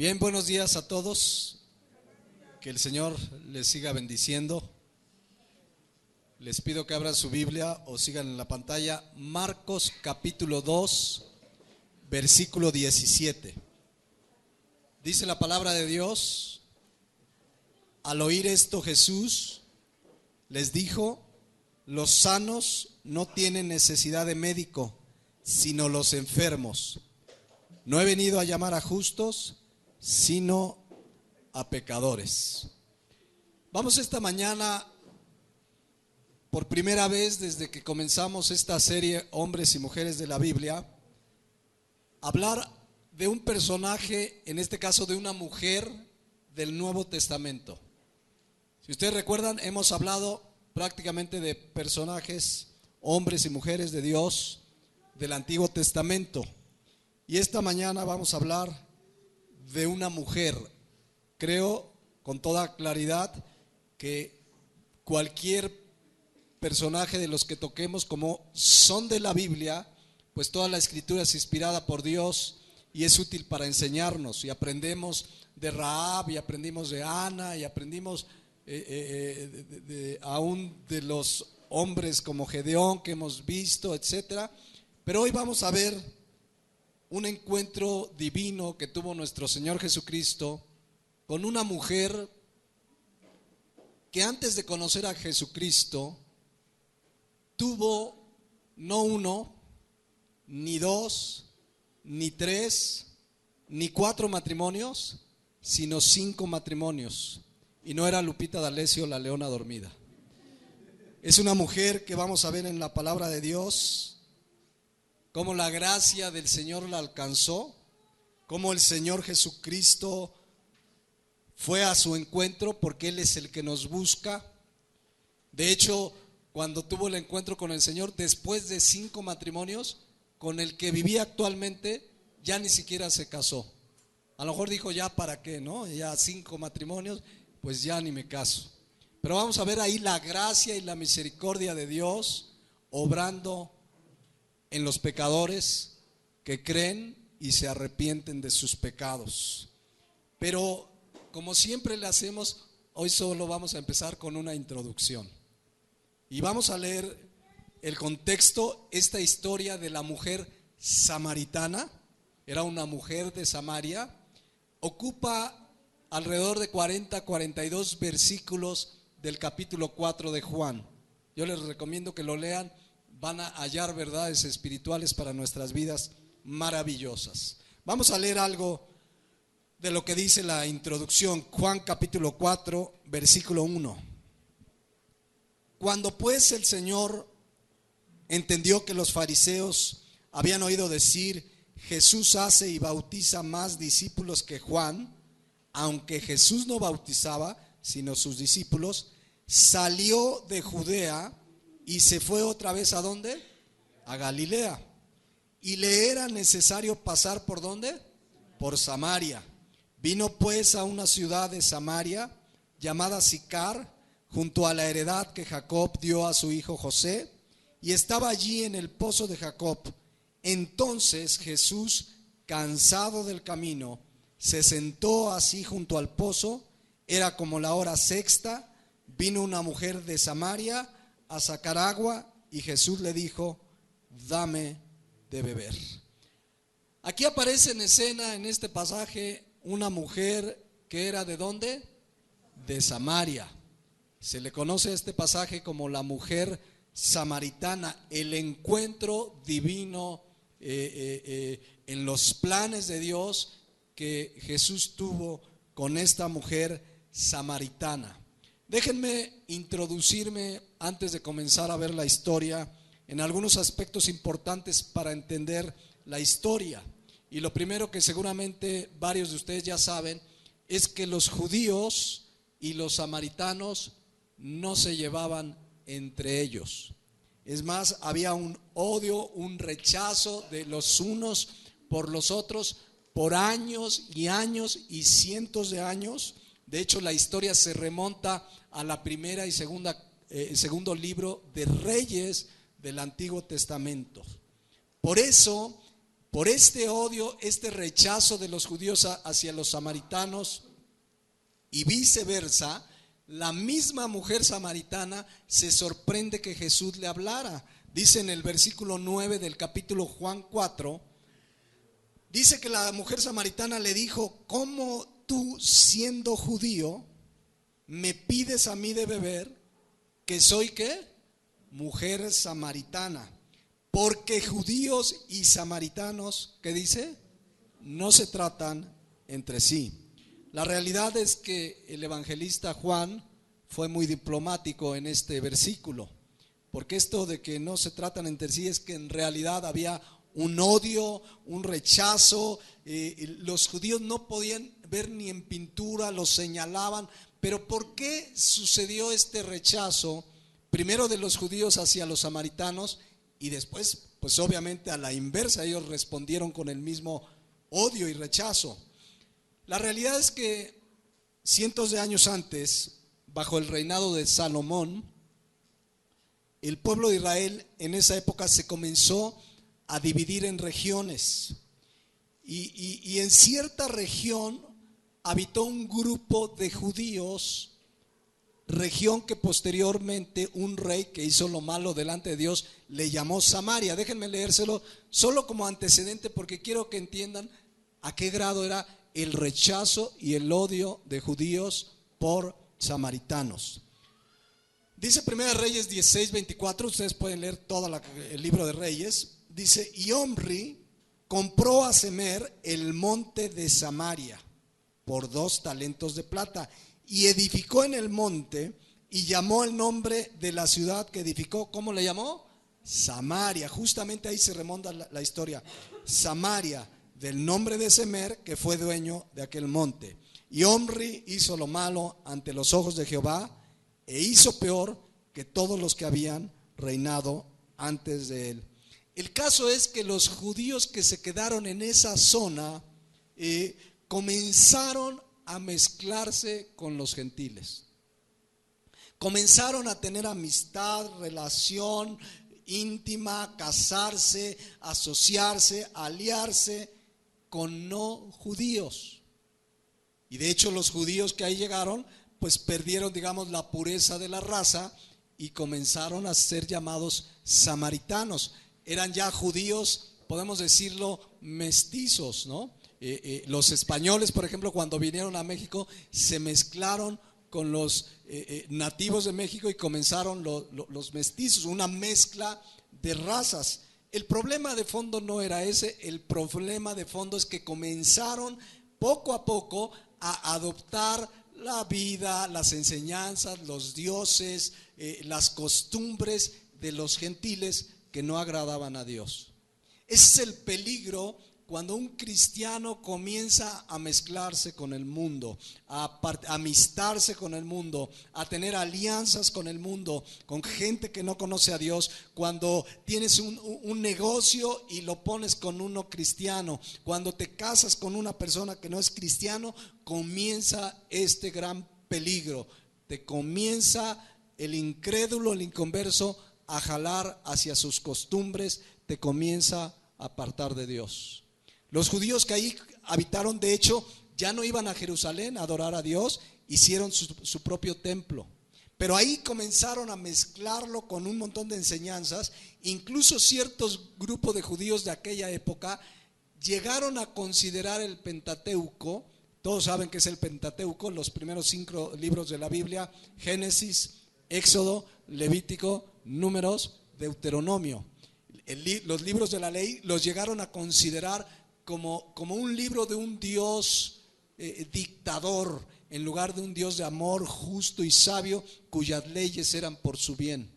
Bien, buenos días a todos. Que el Señor les siga bendiciendo. Les pido que abran su Biblia o sigan en la pantalla. Marcos capítulo 2, versículo 17. Dice la palabra de Dios: al oír esto Jesús les dijo: los sanos no tienen necesidad de médico, sino los enfermos. No he venido a llamar a justos, sino a pecadores. Vamos esta mañana, por primera vez desde que comenzamos esta serie Hombres y Mujeres de la Biblia, a hablar de un personaje, en este caso de una mujer del Nuevo Testamento. Si ustedes recuerdan, hemos hablado prácticamente de personajes, hombres y mujeres de Dios del Antiguo Testamento. Y esta mañana vamos a hablar de una mujer. Creo con toda claridad que cualquier personaje de los que toquemos, como son de la Biblia, pues toda la escritura es inspirada por Dios y es útil para enseñarnos. Y aprendemos de Rahab, y aprendimos de Ana, y aprendimos aún de los hombres como Gedeón que hemos visto, etcétera. Pero hoy vamos a ver un encuentro divino que tuvo nuestro Señor Jesucristo con una mujer que antes de conocer a Jesucristo tuvo no uno, ni dos, ni tres, ni cuatro matrimonios, sino 5 matrimonios. Y no era Lupita D'Alessio la leona dormida. Es una mujer que vamos a ver en la palabra de Dios cómo la gracia del Señor la alcanzó, cómo el Señor Jesucristo fue a su encuentro, porque Él es el que nos busca. De hecho, cuando tuvo el encuentro con el Señor, después de 5 matrimonios, con el que vivía actualmente, ya ni siquiera se casó. A lo mejor dijo, ya para qué, ¿no? Ya 5 matrimonios, pues ya ni me caso. Pero vamos a ver ahí la gracia y la misericordia de Dios obrando en los pecadores que creen y se arrepienten de sus pecados. Pero como siempre le hacemos, hoy solo vamos a empezar con una introducción. Y vamos a leer el contexto, esta historia de la mujer samaritana. Era una mujer de Samaria. Ocupa alrededor de 42 versículos del capítulo 4 de Juan. Yo les recomiendo que lo lean. Van a hallar verdades espirituales para nuestras vidas maravillosas. Vamos a leer algo de lo que dice la introducción. Juan capítulo 4, versículo 1. Cuando pues el Señor entendió que los fariseos habían oído decir: Jesús hace y bautiza más discípulos que Juan, aunque Jesús no bautizaba, sino sus discípulos, salió de Judea y se fue otra vez ¿a dónde? A Galilea. Y le era necesario pasar ¿por dónde? Por Samaria. Vino pues a una ciudad de Samaria llamada Sicar, junto a la heredad que Jacob dio a su hijo José, y estaba allí en el pozo de Jacob. Entonces Jesús, cansado del camino, se sentó así junto al pozo. Era como la hora sexta. Vino una mujer de Samaria a sacar agua, y Jesús le dijo: dame de beber. Aquí aparece en escena, en este pasaje, una mujer que era ¿de dónde? De Samaria. Se le conoce a este pasaje como la mujer samaritana, el encuentro divino en los planes de Dios que Jesús tuvo con esta mujer samaritana. Déjenme introducirme, antes de comenzar a ver la historia, en algunos aspectos importantes para entender la historia. Y lo primero que seguramente varios de ustedes ya saben es que los judíos y los samaritanos no se llevaban entre ellos. Es más, había un odio, un rechazo de los unos por los otros por años y años y cientos de años. De hecho, la historia se remonta a la primera y segundo libro de Reyes del Antiguo Testamento. Por eso Por este odio, este rechazo de los judíos hacia los samaritanos y viceversa, la misma mujer samaritana se sorprende que Jesús le hablara. Dice en el versículo 9 del capítulo Juan 4, dice que la mujer samaritana le dijo: ¿cómo tú, siendo judío, me pides a mí de beber, que soy ¿qué? Mujer samaritana? Porque judíos y samaritanos, ¿qué dice? No se tratan entre sí. La realidad es que el evangelista Juan fue muy diplomático en este versículo, porque esto de que no se tratan entre sí es que en realidad había un odio, un rechazo. Los judíos no podían ver ni en pintura, los señalaban. Pero ¿por qué sucedió este rechazo? Primero de los judíos hacia los samaritanos y después, pues obviamente a la inversa, ellos respondieron con el mismo odio y rechazo. La realidad es que cientos de años antes, bajo el reinado de Salomón, el pueblo de Israel en esa época se comenzó a dividir en regiones. Y en cierta región habitó un grupo de judíos, región que posteriormente un rey que hizo lo malo delante de Dios le llamó Samaria. Déjenme leérselo solo como antecedente, porque quiero que entiendan a qué grado era el rechazo y el odio de judíos por samaritanos. Dice 1 Reyes 16:24, ustedes pueden leer todo el libro de Reyes. Dice: y Omri compró a Semer el monte de Samaria por 2 talentos de plata, y edificó en el monte, y llamó el nombre de la ciudad que edificó. ¿Cómo le llamó? Samaria. Justamente ahí se remonta la historia. Samaria, del nombre de Semer, que fue dueño de aquel monte. Y Omri hizo lo malo ante los ojos de Jehová, e hizo peor que todos los que habían reinado antes de él. El caso es que los judíos que se quedaron en esa zona comenzaron a mezclarse con los gentiles. Comenzaron a tener amistad, relación íntima, casarse, asociarse, aliarse con no judíos. Y de hecho los judíos que ahí llegaron, pues perdieron, digamos, la pureza de la raza y comenzaron a ser llamados samaritanos. Eran ya judíos, podemos decirlo, mestizos, ¿no? Los españoles, por ejemplo, cuando vinieron a México, se mezclaron con los nativos de México y comenzaron los mestizos, una mezcla de razas. El problema de fondo no era ese, el problema de fondo es que comenzaron poco a poco a adoptar la vida, las enseñanzas, los dioses, las costumbres de los gentiles que no agradaban a Dios. Ese es el peligro cuando un cristiano comienza a mezclarse con el mundo, a amistarse con el mundo, a tener alianzas con el mundo, con gente que no conoce a Dios. Cuando tienes un negocio y lo pones con uno cristiano, cuando te casas con una persona que no es cristiano, comienza este gran peligro. Te comienza el incrédulo, el inconverso, a jalar hacia sus costumbres, te comienza a apartar de Dios. Los judíos que ahí habitaron, de hecho, ya no iban a Jerusalén a adorar a Dios, hicieron su propio templo. Pero ahí comenzaron a mezclarlo con un montón de enseñanzas. Incluso ciertos grupos de judíos de aquella época llegaron a considerar el Pentateuco. Todos saben qué es el Pentateuco, los primeros 5 libros de la Biblia: Génesis, Éxodo, Levítico, Números, Deuteronomio. Los libros de la ley los llegaron a considerar como un libro de un Dios dictador, en lugar de un Dios de amor, justo y sabio, cuyas leyes eran por su bien.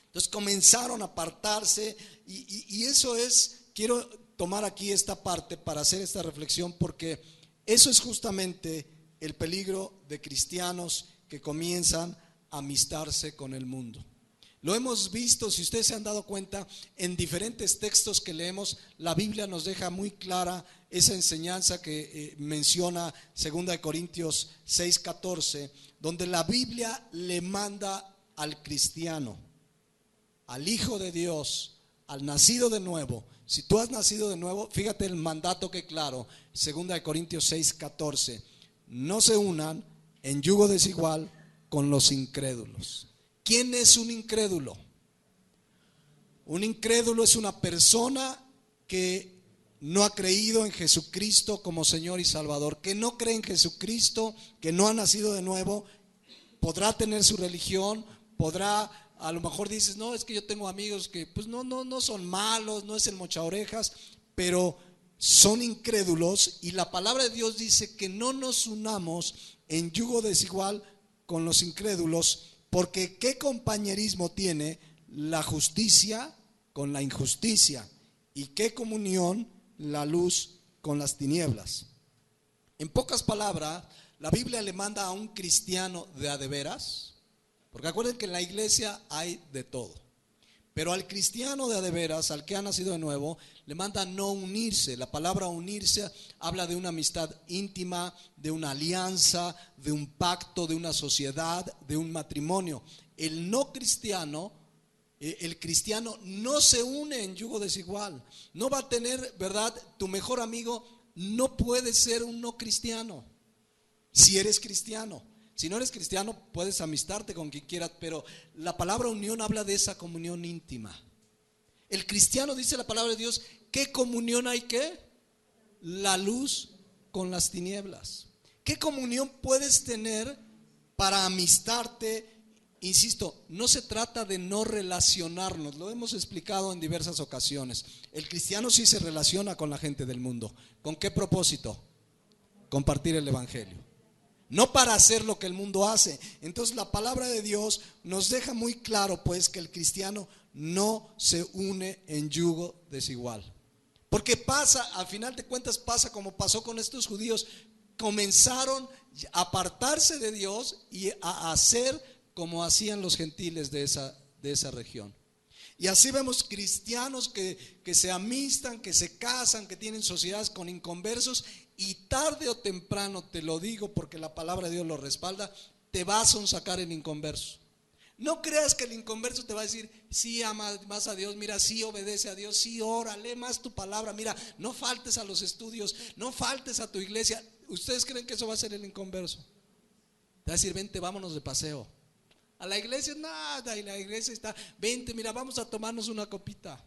Entonces comenzaron a apartarse, y eso es, quiero tomar aquí esta parte para hacer esta reflexión, porque eso es justamente el peligro de cristianos que comienzan a amistarse con el mundo. Lo hemos visto, si ustedes se han dado cuenta, en diferentes textos que leemos, la Biblia nos deja muy clara esa enseñanza que menciona 2 Corintios 6:14, donde la Biblia le manda al cristiano, al Hijo de Dios, al nacido de nuevo, Si tú has nacido de nuevo, fíjate el mandato que claro, 2 Corintios 6:14, no se unan en yugo desigual con los incrédulos. ¿Quién es un incrédulo? Un incrédulo es una persona que no ha creído en Jesucristo como Señor y Salvador, que no cree en Jesucristo, que no ha nacido de nuevo. Podrá tener su religión, podrá, a lo mejor dices, no, es que yo tengo amigos que pues no son malos, no es el mocha orejas, pero son incrédulos, y la palabra de Dios dice que no nos unamos en yugo desigual con los incrédulos, porque ¿qué compañerismo tiene la justicia con la injusticia? ¿Y qué comunión la luz con las tinieblas? En pocas palabras, la Biblia le manda a un cristiano de a de veras, porque acuérdense que en la iglesia hay de todo, pero al cristiano de a de veras, al que ha nacido de nuevo, le manda no unirse. La palabra unirse habla de una amistad íntima, de una alianza, de un pacto, de una sociedad, de un matrimonio. El no cristiano, el cristiano no se une en yugo desigual. No va a tener, ¿verdad? Tu mejor amigo no puede ser un no cristiano. Si eres cristiano, si no eres cristiano, puedes amistarte con quien quieras, pero la palabra unión habla de esa comunión íntima. El cristiano, dice la palabra de Dios, ¿qué comunión hay qué? La luz con las tinieblas. ¿Qué comunión puedes tener para amistarte? Insisto, no se trata de no relacionarnos, lo hemos explicado en diversas ocasiones. El cristiano sí se relaciona con la gente del mundo. ¿Con qué propósito? Compartir el evangelio. No para hacer lo que el mundo hace. Entonces la palabra de Dios nos deja muy claro pues que el cristiano no se une en yugo desigual. Porque pasa, al final de cuentas pasa como pasó con estos judíos. Comenzaron a apartarse de Dios y a hacer como hacían los gentiles de esa región. Y así vemos cristianos que se amistan, que se casan, que tienen sociedades con inconversos, y tarde o temprano, te lo digo porque la palabra de Dios lo respalda, te va a sonsacar el inconverso. No creas que el inconverso te va a decir, sí ama más a Dios, mira, sí obedece a Dios, sí ora, lee más tu palabra, mira, no faltes a los estudios, no faltes a tu iglesia. ¿Ustedes creen que eso va a ser el inconverso? Te va a decir, vente, vámonos de paseo. A la iglesia nada, y la iglesia está, vente, mira, vamos a tomarnos una copita.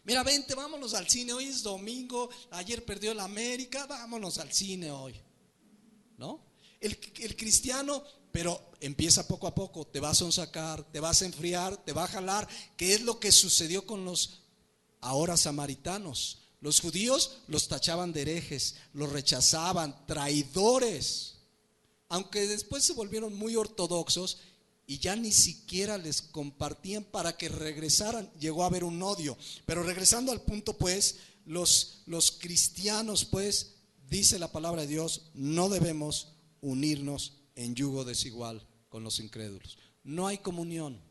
Mira, vente, vámonos al cine, hoy es domingo, ayer perdió el América, vámonos al cine hoy. ¿No? El cristiano, pero empieza poco a poco, te vas a sonsacar, te vas a enfriar, te va a jalar, que es lo que sucedió con los ahora samaritanos. Los judíos los tachaban de herejes, los rechazaban, traidores, aunque después se volvieron muy ortodoxos y ya ni siquiera les compartían para que regresaran. Llegó a haber un odio. Pero regresando al punto pues, los cristianos pues, dice la palabra de Dios, no debemos unirnos en yugo desigual con los incrédulos. No hay comunión.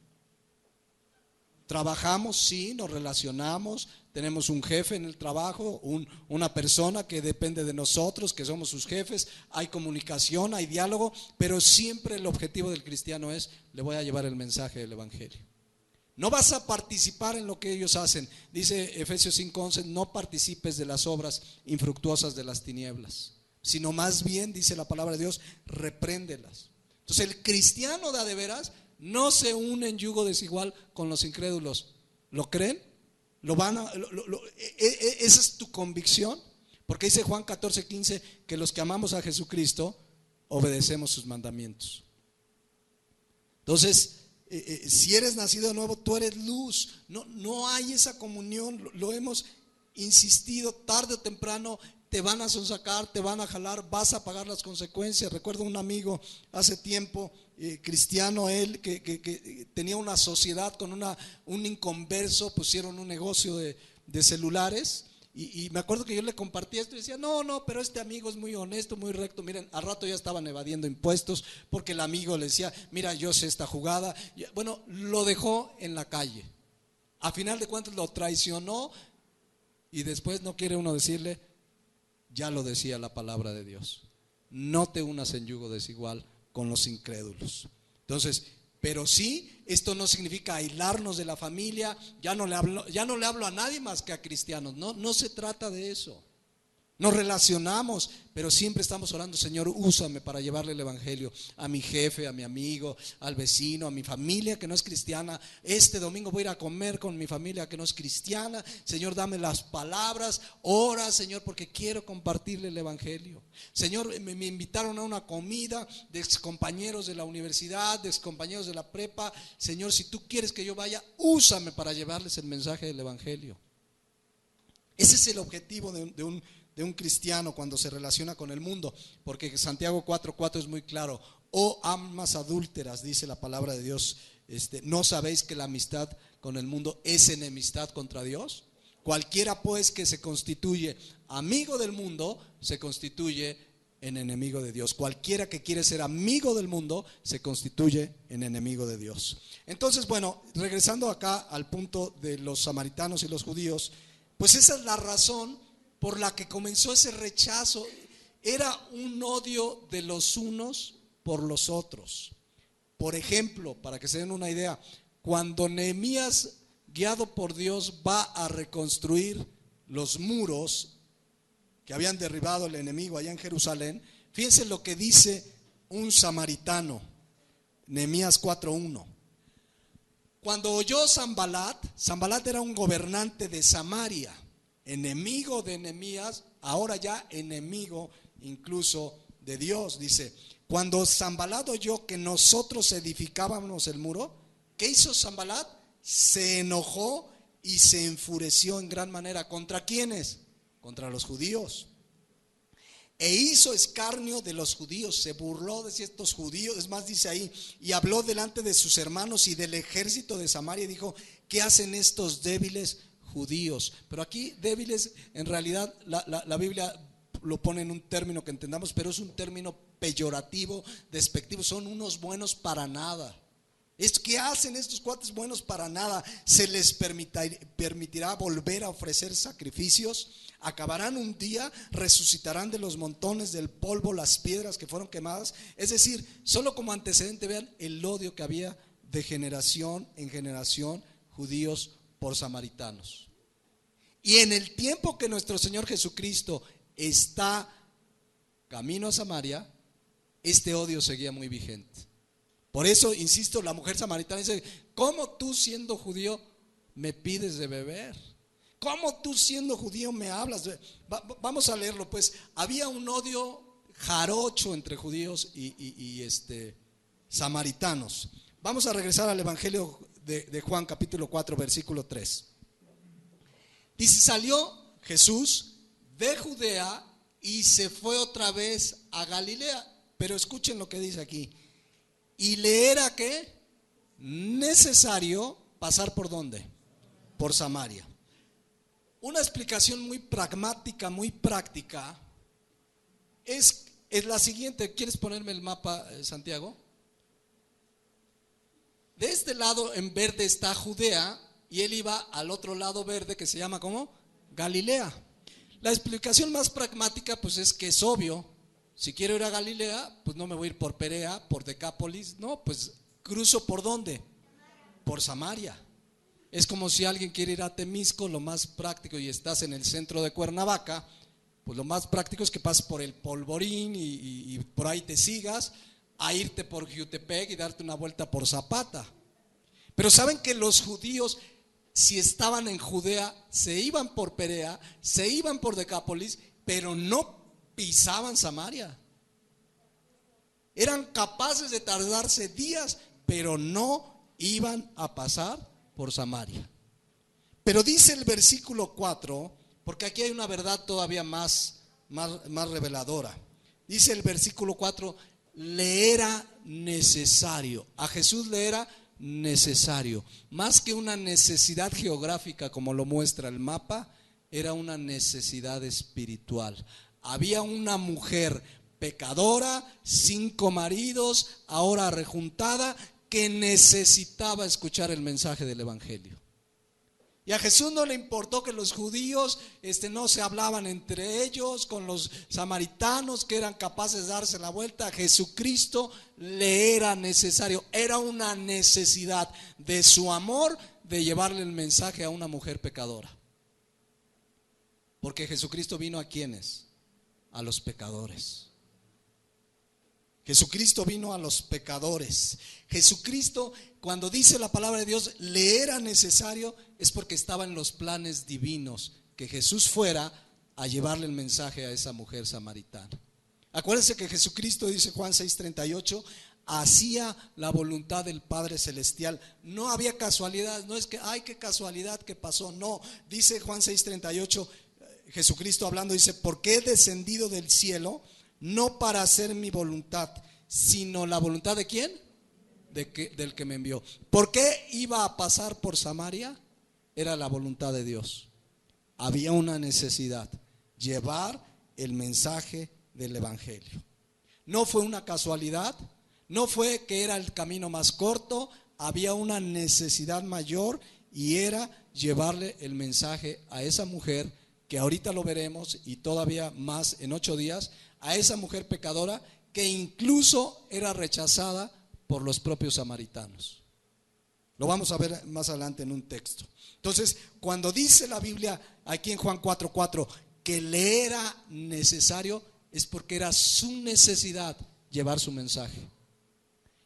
Trabajamos, sí, nos relacionamos, tenemos un jefe en el trabajo, una persona que depende de nosotros, que somos sus jefes, hay comunicación, hay diálogo, pero siempre el objetivo del cristiano es, le voy a llevar el mensaje del evangelio. No vas a participar en lo que ellos hacen. Dice Efesios 5:11, no participes de las obras infructuosas de las tinieblas, sino más bien, dice la palabra de Dios, repréndelas. Entonces el cristiano de veras no se une en yugo desigual con los incrédulos. ¿Lo creen? ¿Esa es tu convicción? Porque dice Juan 14:15 que los que amamos a Jesucristo obedecemos sus mandamientos. Entonces, si eres nacido de nuevo, tú eres luz. No hay esa comunión, lo hemos insistido, tarde o temprano te van a sonsacar, te van a jalar, vas a pagar las consecuencias. Recuerdo un amigo hace tiempo, cristiano él, que tenía una sociedad con un inconverso, pusieron un negocio de celulares. Y me acuerdo que yo le compartí esto y decía, no, pero este amigo es muy honesto, muy recto. Miren, al rato ya estaban evadiendo impuestos porque el amigo le decía, mira, yo sé esta jugada. Bueno, lo dejó en la calle. A final de cuentas lo traicionó y después no quiere uno decirle, ya lo decía la palabra de Dios, no te unas en yugo desigual con los incrédulos. Entonces, Pero sí, esto no significa aislarnos de la familia. Ya no le hablo a nadie más que a cristianos. No se trata de eso. Nos relacionamos, pero siempre estamos orando: Señor, úsame para llevarle el evangelio a mi jefe, a mi amigo, al vecino, a mi familia que no es cristiana. Este domingo voy a ir a comer con mi familia que no es cristiana. Señor, dame las palabras. Ora, Señor, porque quiero compartirle el evangelio. Señor, me invitaron a una comida de excompañeros de la universidad, de excompañeros de la prepa. Señor, si tú quieres que yo vaya, úsame para llevarles el mensaje del evangelio. Ese es el objetivo de un cristiano cuando se relaciona con el mundo, porque Santiago 4:4 es muy claro: oh almas adúlteras, dice la palabra de Dios, ¿no sabéis que la amistad con el mundo es enemistad contra Dios? Cualquiera pues que se constituye amigo del mundo se constituye en enemigo de Dios. Cualquiera que quiere ser amigo del mundo se constituye en enemigo de Dios. Entonces, bueno, regresando acá al punto de los samaritanos y los judíos, pues esa es la razón por la que comenzó ese rechazo. Era un odio de los unos por los otros. Por ejemplo, para que se den una idea, cuando Nehemías, guiado por Dios, va a reconstruir los muros que habían derribado el enemigo allá en Jerusalén, fíjense lo que dice un samaritano, Nehemías 4:1. Cuando oyó Sanbalat era un gobernante de Samaria, enemigo de Nehemías, ahora ya enemigo incluso de Dios. Dice: cuando Sanbalat oyó que nosotros edificábamos el muro, ¿qué hizo Sanbalat? Se enojó y se enfureció en gran manera. ¿Contra quiénes? Contra los judíos. E hizo escarnio de los judíos, se burló de estos judíos. Es más, dice ahí: y habló delante de sus hermanos y del ejército de Samaria y dijo: ¿qué hacen estos débiles judíos? Pero aquí débiles, en realidad la Biblia lo pone en un término que entendamos, pero es un término peyorativo, despectivo. Son unos buenos para nada. ¿Qué hacen estos cuates buenos para nada? ¿Se les permitirá volver a ofrecer sacrificios? Acabarán un día, resucitarán de los montones del polvo las piedras que fueron quemadas. Es decir, solo como antecedente vean el odio que había de generación en generación, judíos por samaritanos. Y en el tiempo que nuestro Señor Jesucristo está camino a Samaria, este odio seguía muy vigente. Por eso, insisto, la mujer samaritana dice: ¿cómo tú, siendo judío, me pides de beber? ¿Cómo tú, siendo judío, me hablas? Vamos a leerlo, pues. Había un odio jarocho entre judíos y samaritanos. Vamos a regresar al Evangelio de Juan, capítulo 4, versículo 3. Dice: salió Jesús de Judea y se fue otra vez a Galilea. Pero escuchen lo que dice aquí: y le era ¿qué? Necesario pasar ¿por dónde? Por Samaria. Una explicación muy pragmática, muy práctica es la siguiente. ¿Quieres ponerme el mapa, Santiago? De este lado en verde está Judea y él iba al otro lado verde que se llama ¿cómo? Galilea. La explicación más pragmática pues es que es obvio. Si quiero ir a Galilea, pues no me voy a ir por Perea, por Decápolis, no, pues cruzo ¿por dónde? Por Samaria. Es como si alguien quiere ir a Temisco, lo más práctico, y estás en el centro de Cuernavaca, pues lo más práctico es que pases por el Polvorín y por ahí te sigas, a irte por Jiutepec y darte una vuelta por Zapata. Pero saben que los judíos, si estaban en Judea, se iban por Perea, se iban por Decápolis, pero no pisaban Samaria. Eran capaces de tardarse días, pero no iban a pasar por Samaria. Pero dice el versículo 4, porque aquí hay una verdad todavía más reveladora. Dice el versículo 4: le era necesario. A Jesús le era necesario. Más que una necesidad geográfica como lo muestra el mapa, era una necesidad espiritual. Había una mujer pecadora, 5 maridos, ahora rejuntada, que necesitaba escuchar el mensaje del evangelio. Y a Jesús no le importó que los judíos no se hablaban entre ellos, con los samaritanos que eran capaces de darse la vuelta. A Jesucristo le era necesario, era una necesidad de su amor de llevarle el mensaje a una mujer pecadora. Porque Jesucristo vino ¿a quiénes? A los pecadores. Jesucristo vino a los pecadores. Jesucristo, cuando dice la palabra de Dios, le era necesario, es porque estaba en los planes divinos que Jesús fuera a llevarle el mensaje a esa mujer samaritana. Acuérdense que Jesucristo, dice Juan 6:38, hacía la voluntad del Padre Celestial. No había casualidad, no es que, ay, qué casualidad que pasó. No, dice Juan 6:38, Jesucristo hablando, dice, porque he descendido del cielo, no para hacer mi voluntad, sino la voluntad ¿de quién? Del que me envió. ¿Por qué iba a pasar por Samaria? Era la voluntad de Dios. Había una necesidad, llevar el mensaje del evangelio. No fue una casualidad, no fue que era el camino más corto, había una necesidad mayor y era llevarle el mensaje a esa mujer, que ahorita lo veremos y todavía más en 8 días, a esa mujer pecadora que incluso era rechazada por los propios samaritanos. Lo vamos a ver más adelante en un texto. Entonces, cuando dice la Biblia aquí en Juan 4:4 que le era necesario, es porque era su necesidad llevar su mensaje.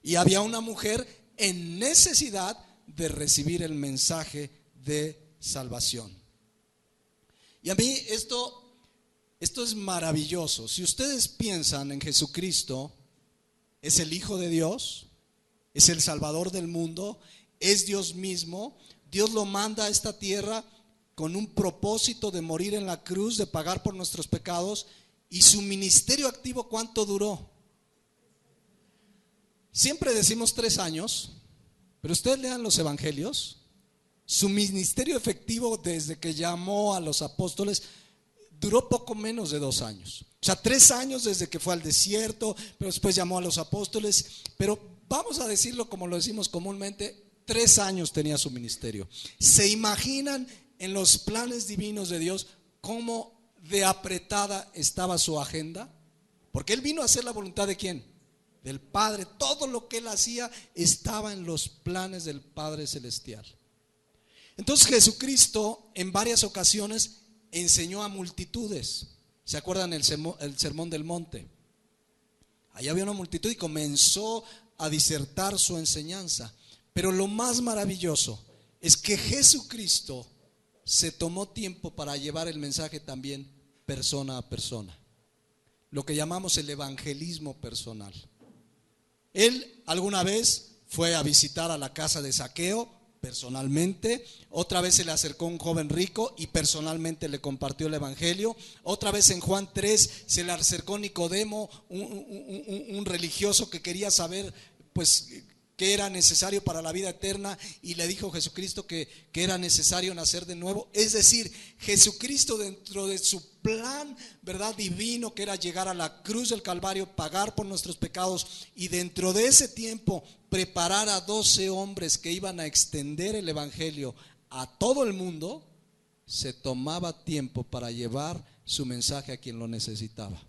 Y había una mujer en necesidad de recibir el mensaje de salvación. Y a mí esto es maravilloso. Si ustedes piensan en Jesucristo, es el Hijo de Dios, es el Salvador del mundo, es Dios mismo. Dios lo manda a esta tierra con un propósito de morir en la cruz, de pagar por nuestros pecados. Y su ministerio activo, ¿cuánto duró? Siempre decimos 3 años, pero ustedes lean los evangelios. Su ministerio efectivo desde que llamó a los apóstoles duró poco menos de 2 años. O sea, 3 años desde que fue al desierto, pero después llamó a los apóstoles. Pero vamos a decirlo como lo decimos comúnmente, 3 años tenía su ministerio. ¿Se imaginan en los planes divinos de Dios cómo de apretada estaba su agenda? Porque Él vino a hacer la voluntad ¿de quién? Del Padre. Todo lo que Él hacía estaba en los planes del Padre Celestial. Entonces Jesucristo en varias ocasiones enseñó a multitudes. ¿Se acuerdan el sermón del monte? Allá había una multitud y comenzó a disertar su enseñanza. Pero lo más maravilloso es que Jesucristo se tomó tiempo para llevar el mensaje también persona a persona. Lo que llamamos el evangelismo personal. Él alguna vez fue a visitar a la casa de Zaqueo personalmente, otra vez se le acercó un joven rico y personalmente le compartió el evangelio. Otra vez en Juan 3 se le acercó Nicodemo, un religioso que quería saber pues qué era necesario para la vida eterna, y le dijo Jesucristo que era necesario nacer de nuevo. Es decir, Jesucristo dentro de su plan, ¿verdad?, divino, que era llegar a la cruz del Calvario, pagar por nuestros pecados, y dentro de ese tiempo preparar a 12 hombres que iban a extender el evangelio a todo el mundo, se tomaba tiempo para llevar su mensaje a quien lo necesitaba.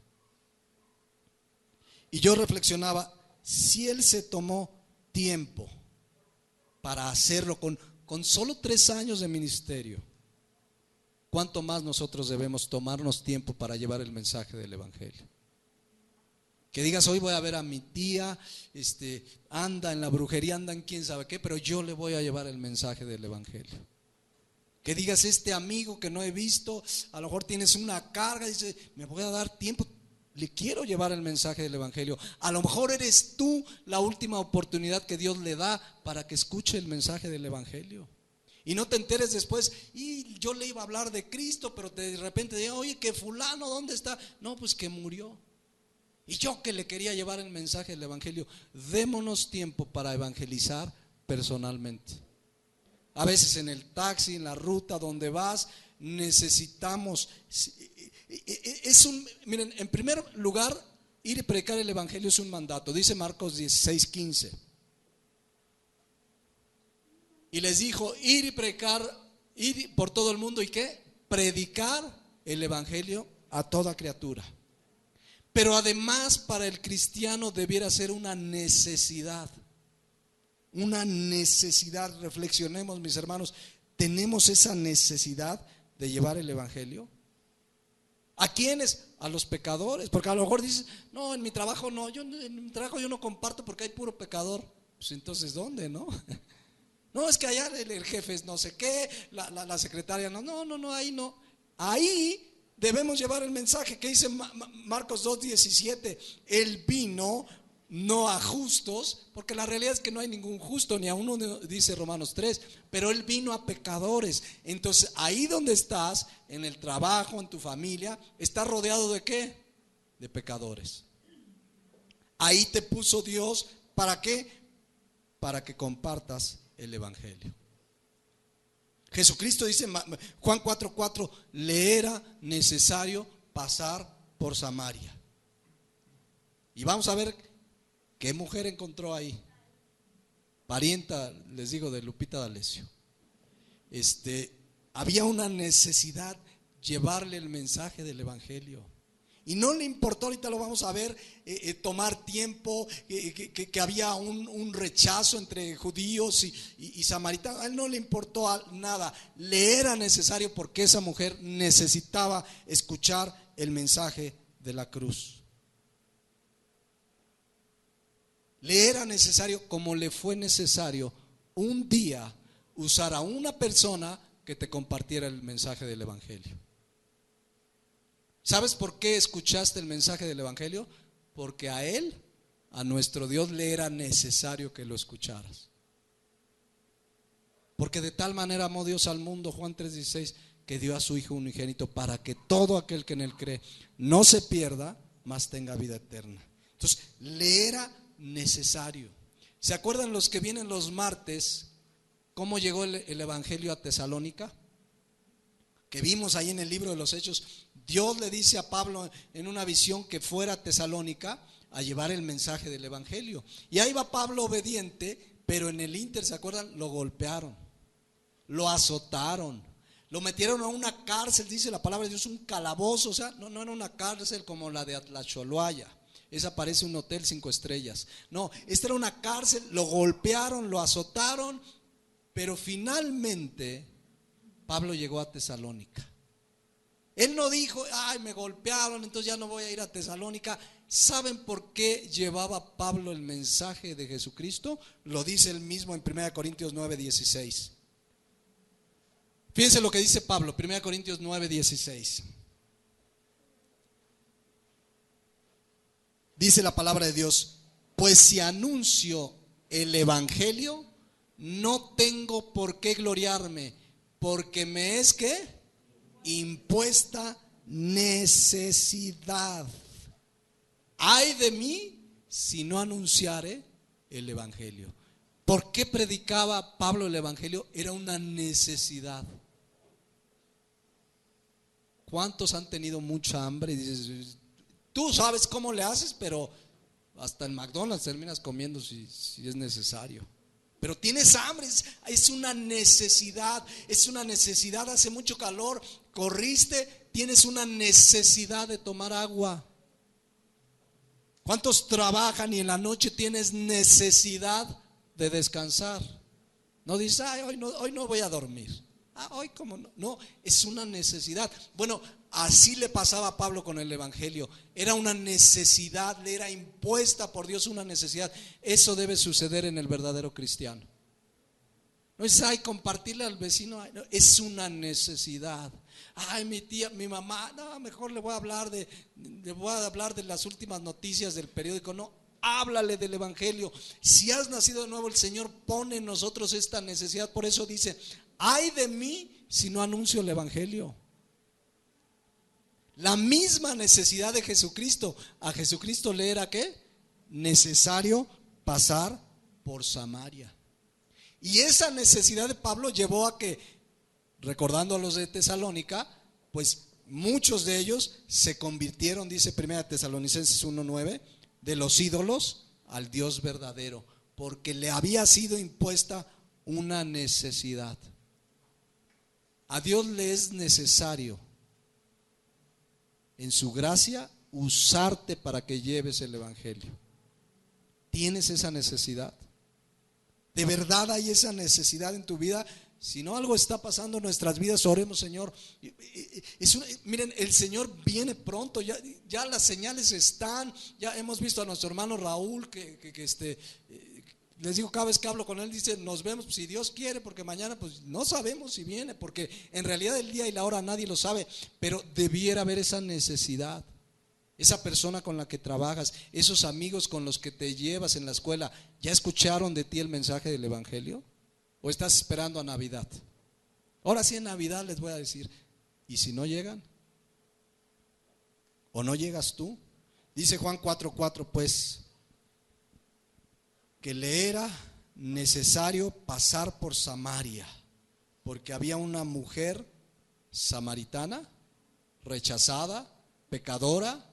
Y yo reflexionaba, si Él se tomó tiempo para hacerlo con solo 3 años de ministerio, ¿cuánto más nosotros debemos tomarnos tiempo para llevar el mensaje del evangelio? Que digas, hoy voy a ver a mi tía, anda en la brujería, anda en quién sabe qué, pero yo le voy a llevar el mensaje del evangelio. Que digas, este amigo que no he visto, a lo mejor tienes una carga, dice, me voy a dar tiempo, le quiero llevar el mensaje del evangelio. A lo mejor eres tú la última oportunidad que Dios le da para que escuche el mensaje del evangelio. Y no te enteres después, y yo le iba a hablar de Cristo, pero de repente digo, oye, que fulano, ¿dónde está? No, pues que murió. Y yo que le quería llevar el mensaje del evangelio. Démonos tiempo para evangelizar personalmente. A veces en el taxi, en la ruta donde vas, necesitamos. Miren, en primer lugar, ir y predicar el evangelio es un mandato. Dice Marcos 16:15. Y les dijo, ir y predicar Ir por todo el mundo y ¿qué? Predicar el evangelio a toda criatura. Pero además para el cristiano debiera ser una necesidad. Una necesidad. Reflexionemos, mis hermanos. ¿Tenemos esa necesidad de llevar el evangelio? ¿A quiénes? A los pecadores. Porque a lo mejor dices, no, en mi trabajo no, en mi trabajo yo no comparto porque hay puro pecador. Pues entonces, ¿dónde, no? No, es que allá el jefe es no sé qué, la secretaria no, ahí no. Ahí debemos llevar el mensaje que dice Marcos 2:17. Él vino no a justos, porque la realidad es que no hay ningún justo, ni a uno, dice Romanos 3, pero Él vino a pecadores. Entonces ahí donde estás, en el trabajo, en tu familia, estás rodeado ¿de qué? De pecadores. Ahí te puso Dios, ¿para qué? Para que compartas el evangelio. Jesucristo dice, Juan 4:4, le era necesario pasar por Samaria. Y vamos a ver qué mujer encontró ahí. Parienta, les digo, de Lupita D'Alessio. Había una necesidad llevarle el mensaje del evangelio. Y no le importó, ahorita lo vamos a ver, tomar tiempo, que había un rechazo entre judíos y samaritanos. A él no le importó nada. Le era necesario porque esa mujer necesitaba escuchar el mensaje de la cruz. Le era necesario, como le fue necesario un día usar a una persona que te compartiera el mensaje del evangelio. ¿Sabes por qué escuchaste el mensaje del evangelio? Porque a Él, a nuestro Dios, le era necesario que lo escucharas. Porque de tal manera amó Dios al mundo, Juan 3:16, que dio a su Hijo unigénito para que todo aquel que en Él cree no se pierda, mas tenga vida eterna. Entonces, le era necesario. ¿Se acuerdan los que vienen los martes cómo llegó el evangelio a Tesalónica? Que vimos ahí en el libro de los Hechos. Dios le dice a Pablo en una visión que fuera a Tesalónica a llevar el mensaje del evangelio. Y ahí va Pablo obediente, pero en el ínter, ¿se acuerdan? Lo golpearon, lo azotaron, lo metieron a una cárcel, dice la palabra de Dios, un calabozo. O sea, no era una cárcel como la de Atlacholoaya. Esa parece un hotel 5 estrellas. No, esta era una cárcel, lo golpearon, lo azotaron, pero finalmente Pablo llegó a Tesalónica. Él no dijo, ay, me golpearon, entonces ya no voy a ir a Tesalónica. ¿Saben por qué llevaba Pablo el mensaje de Jesucristo? Lo dice él mismo en 1 Corintios 9:16. Fíjense lo que dice Pablo, 1 Corintios 9:16. Dice la palabra de Dios, pues si anuncio el evangelio, no tengo por qué gloriarme, porque me es ¿qué? Impuesta necesidad. Ay de mí si no anunciare el evangelio. ¿Por qué predicaba Pablo el evangelio? Era una necesidad. ¿Cuántos han tenido mucha hambre? Y dices, tú sabes cómo le haces, pero hasta en McDonald's terminas comiendo si es necesario. Pero tienes hambre, es una necesidad, hace mucho calor, corriste, tienes una necesidad de tomar agua. ¿Cuántos trabajan y en la noche tienes necesidad de descansar? No dices, ay, hoy no voy a dormir. Hoy cómo no. No, es una necesidad. Bueno, así le pasaba a Pablo con el evangelio. Era una necesidad, le era impuesta por Dios una necesidad. Eso debe suceder en el verdadero cristiano. No es, ay, compartirle al vecino, ay, no, es una necesidad. Ay, mi tía, mi mamá, no, mejor le voy a hablar de las últimas noticias del periódico. No, háblale del evangelio. Si has nacido de nuevo, el Señor pone en nosotros esta necesidad. Por eso dice, ay de mí si no anuncio el evangelio. La misma necesidad de Jesucristo. A Jesucristo le era ¿qué? Necesario pasar por Samaria. Y esa necesidad de Pablo llevó a que, recordando a los de Tesalónica, pues muchos de ellos se convirtieron, dice 1 Tesalonicenses 1:9, de los ídolos al Dios verdadero, porque le había sido impuesta una necesidad. A Dios le es necesario, en su gracia, usarte para que lleves el evangelio. ¿Tienes esa necesidad? ¿De verdad hay esa necesidad en tu vida? Si no, algo está pasando en nuestras vidas, oremos, Señor. Miren, el Señor viene pronto, ya las señales están. Ya hemos visto a nuestro hermano Raúl les digo, cada vez que hablo con él, dice, nos vemos si Dios quiere, porque mañana pues no sabemos si viene, porque en realidad el día y la hora nadie lo sabe, pero debiera haber esa necesidad. Esa persona con la que trabajas, esos amigos con los que te llevas en la escuela, ¿ya escucharon de ti el mensaje del evangelio? ¿O estás esperando a Navidad? Ahora sí, en Navidad les voy a decir, ¿y si no llegan? ¿O no llegas tú? Dice Juan 4:4, pues, que le era necesario pasar por Samaria, porque había una mujer samaritana, rechazada, pecadora,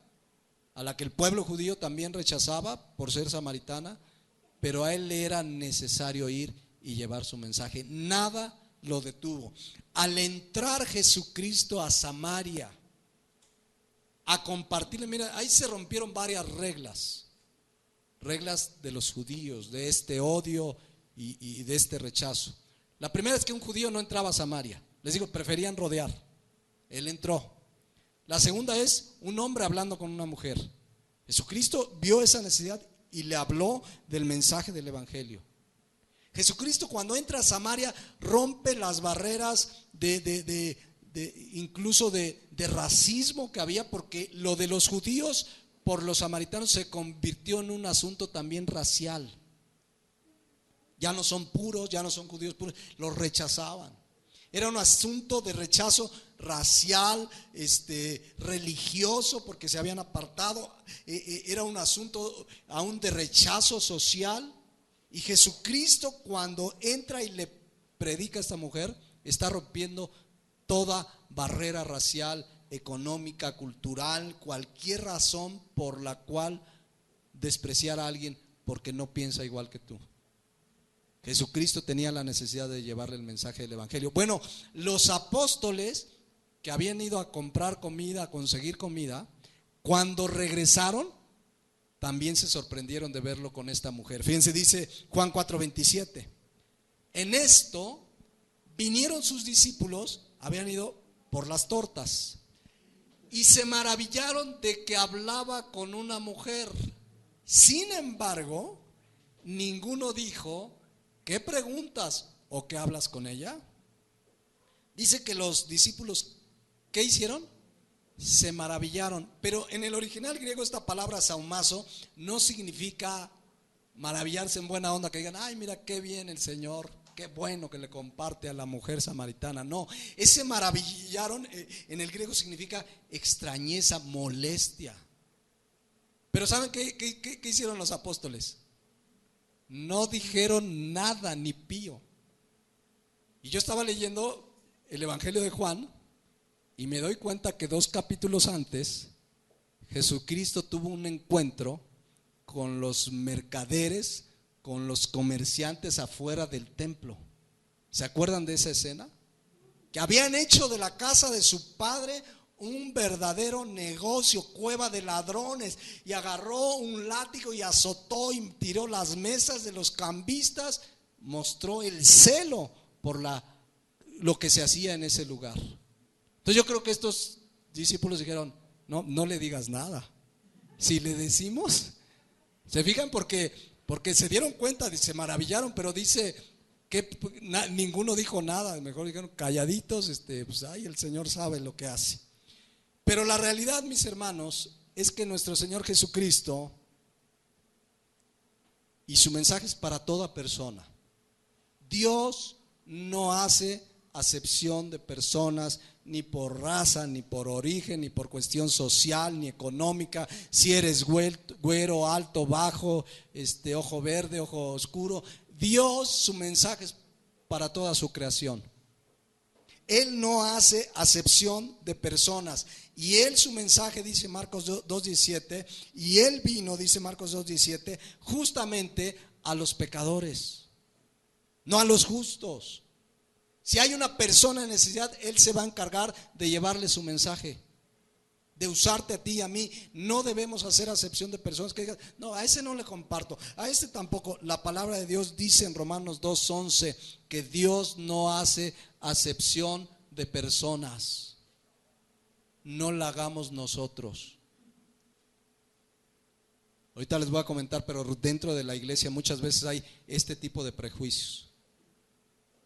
a la que el pueblo judío también rechazaba por ser samaritana, pero a él le era necesario ir y llevar su mensaje. Nada lo detuvo. Al entrar Jesucristo a Samaria a compartirle, mira, ahí se rompieron varias reglas de los judíos, de este odio y de este rechazo. La primera es que un judío no entraba a Samaria, les digo, preferían rodear. Él entró. La segunda es un hombre hablando con una mujer. Jesucristo vio esa necesidad y le habló del mensaje del evangelio. Jesucristo, cuando entra a Samaria, rompe las barreras incluso de racismo que había, porque lo de los judíos por los samaritanos se convirtió en un asunto también racial. Ya no son puros, ya no son judíos puros, los rechazaban. Era un asunto de rechazo racial, religioso, porque se habían apartado. Era un asunto aún de rechazo social. Y Jesucristo, cuando entra y le predica a esta mujer, está rompiendo toda barrera racial, económica, cultural, cualquier razón por la cual despreciar a alguien porque no piensa igual que tú. Jesucristo tenía la necesidad de llevarle el mensaje del evangelio. Bueno, los apóstoles que habían ido a comprar comida, a conseguir comida, cuando regresaron, también se sorprendieron de verlo con esta mujer. Fíjense, dice Juan 4:27. En esto vinieron sus discípulos, habían ido por las tortas, y se maravillaron de que hablaba con una mujer. Sin embargo, ninguno dijo, ¿qué preguntas o qué hablas con ella? Dice que los discípulos, ¿qué hicieron? Se maravillaron. Pero en el original griego esta palabra saumazo no significa maravillarse en buena onda, que digan, ay, mira qué bien el Señor, qué bueno que le comparte a la mujer samaritana. No, ese maravillaron en el griego significa extrañeza, molestia. Pero ¿saben qué hicieron los apóstoles? No dijeron nada, ni pío. Y yo estaba leyendo el Evangelio de Juan y me doy cuenta que 2 capítulos antes Jesucristo tuvo un encuentro con los mercaderes, con los comerciantes afuera del templo. ¿Se acuerdan de esa escena? Que habían hecho de la casa de su padre un verdadero negocio, cueva de ladrones, y agarró un látigo y azotó y tiró las mesas de los cambistas. Mostró el celo por lo que se hacía en ese lugar. Entonces yo creo que estos discípulos dijeron, no le digas nada. Si le decimos, ¿se fijan? Porque se dieron cuenta, se maravillaron, pero dice que ninguno dijo nada. Mejor dijeron calladitos, pues ay, el Señor sabe lo que hace. Pero la realidad, mis hermanos, es que nuestro Señor Jesucristo, y su mensaje es para toda persona. Dios no hace acepción de personas, ni por raza, ni por origen, ni por cuestión social, ni económica. Si eres güero, alto, bajo, ojo verde, ojo oscuro. Dios, su mensaje es para toda su creación. Él no hace acepción de personas. Y Él, su mensaje, dice Marcos 2:17, y Él vino, dice Marcos 2:17, justamente a los pecadores, no a los justos. Si hay una persona en necesidad, Él se va a encargar de llevarle su mensaje, de usarte a ti y a mí. No debemos hacer acepción de personas que digan, no, a ese no le comparto, a este tampoco. La palabra de Dios dice en Romanos 2:11 que Dios no hace acepción de personas. No la hagamos nosotros. Ahorita les voy a comentar, pero dentro de la iglesia muchas veces hay este tipo de prejuicios.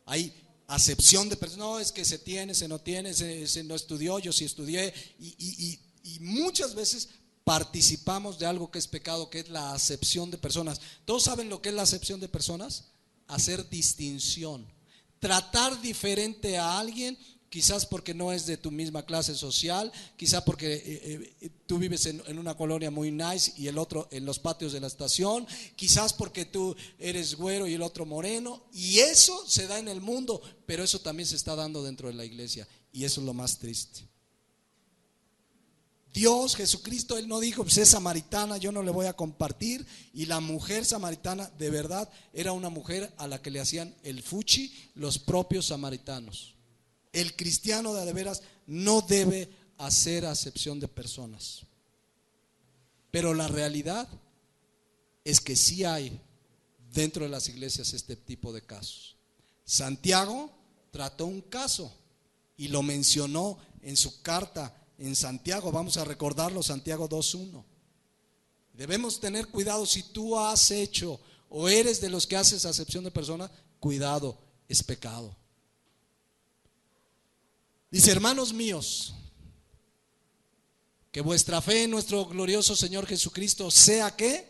Hay acepción de personas, no, es que se tiene, se no tiene, se no estudió, yo sí estudié, y muchas veces participamos de algo que es pecado, que es la acepción de personas. ¿Todos saben lo que es la acepción de personas? Hacer distinción, tratar diferente a alguien, quizás porque no es de tu misma clase social, quizás porque tú vives en una colonia muy nice y el otro en los patios de la estación, quizás porque tú eres güero y el otro moreno, y eso se da en el mundo, pero eso también se está dando dentro de la iglesia, y eso es lo más triste. Dios, Jesucristo, Él no dijo, pues es samaritana, yo no le voy a compartir. Y la mujer samaritana de verdad era una mujer a la que le hacían el fuchi los propios samaritanos. El cristiano de veras no debe hacer acepción de personas. Pero la realidad es que sí hay dentro de las iglesias este tipo de casos. Santiago trató un caso y lo mencionó en su carta en Santiago. Vamos a recordarlo, Santiago 2:1. Debemos tener cuidado. Si tú has hecho o eres de los que haces acepción de personas, cuidado, es pecado. Dice, hermanos míos, que vuestra fe en nuestro glorioso Señor Jesucristo sea que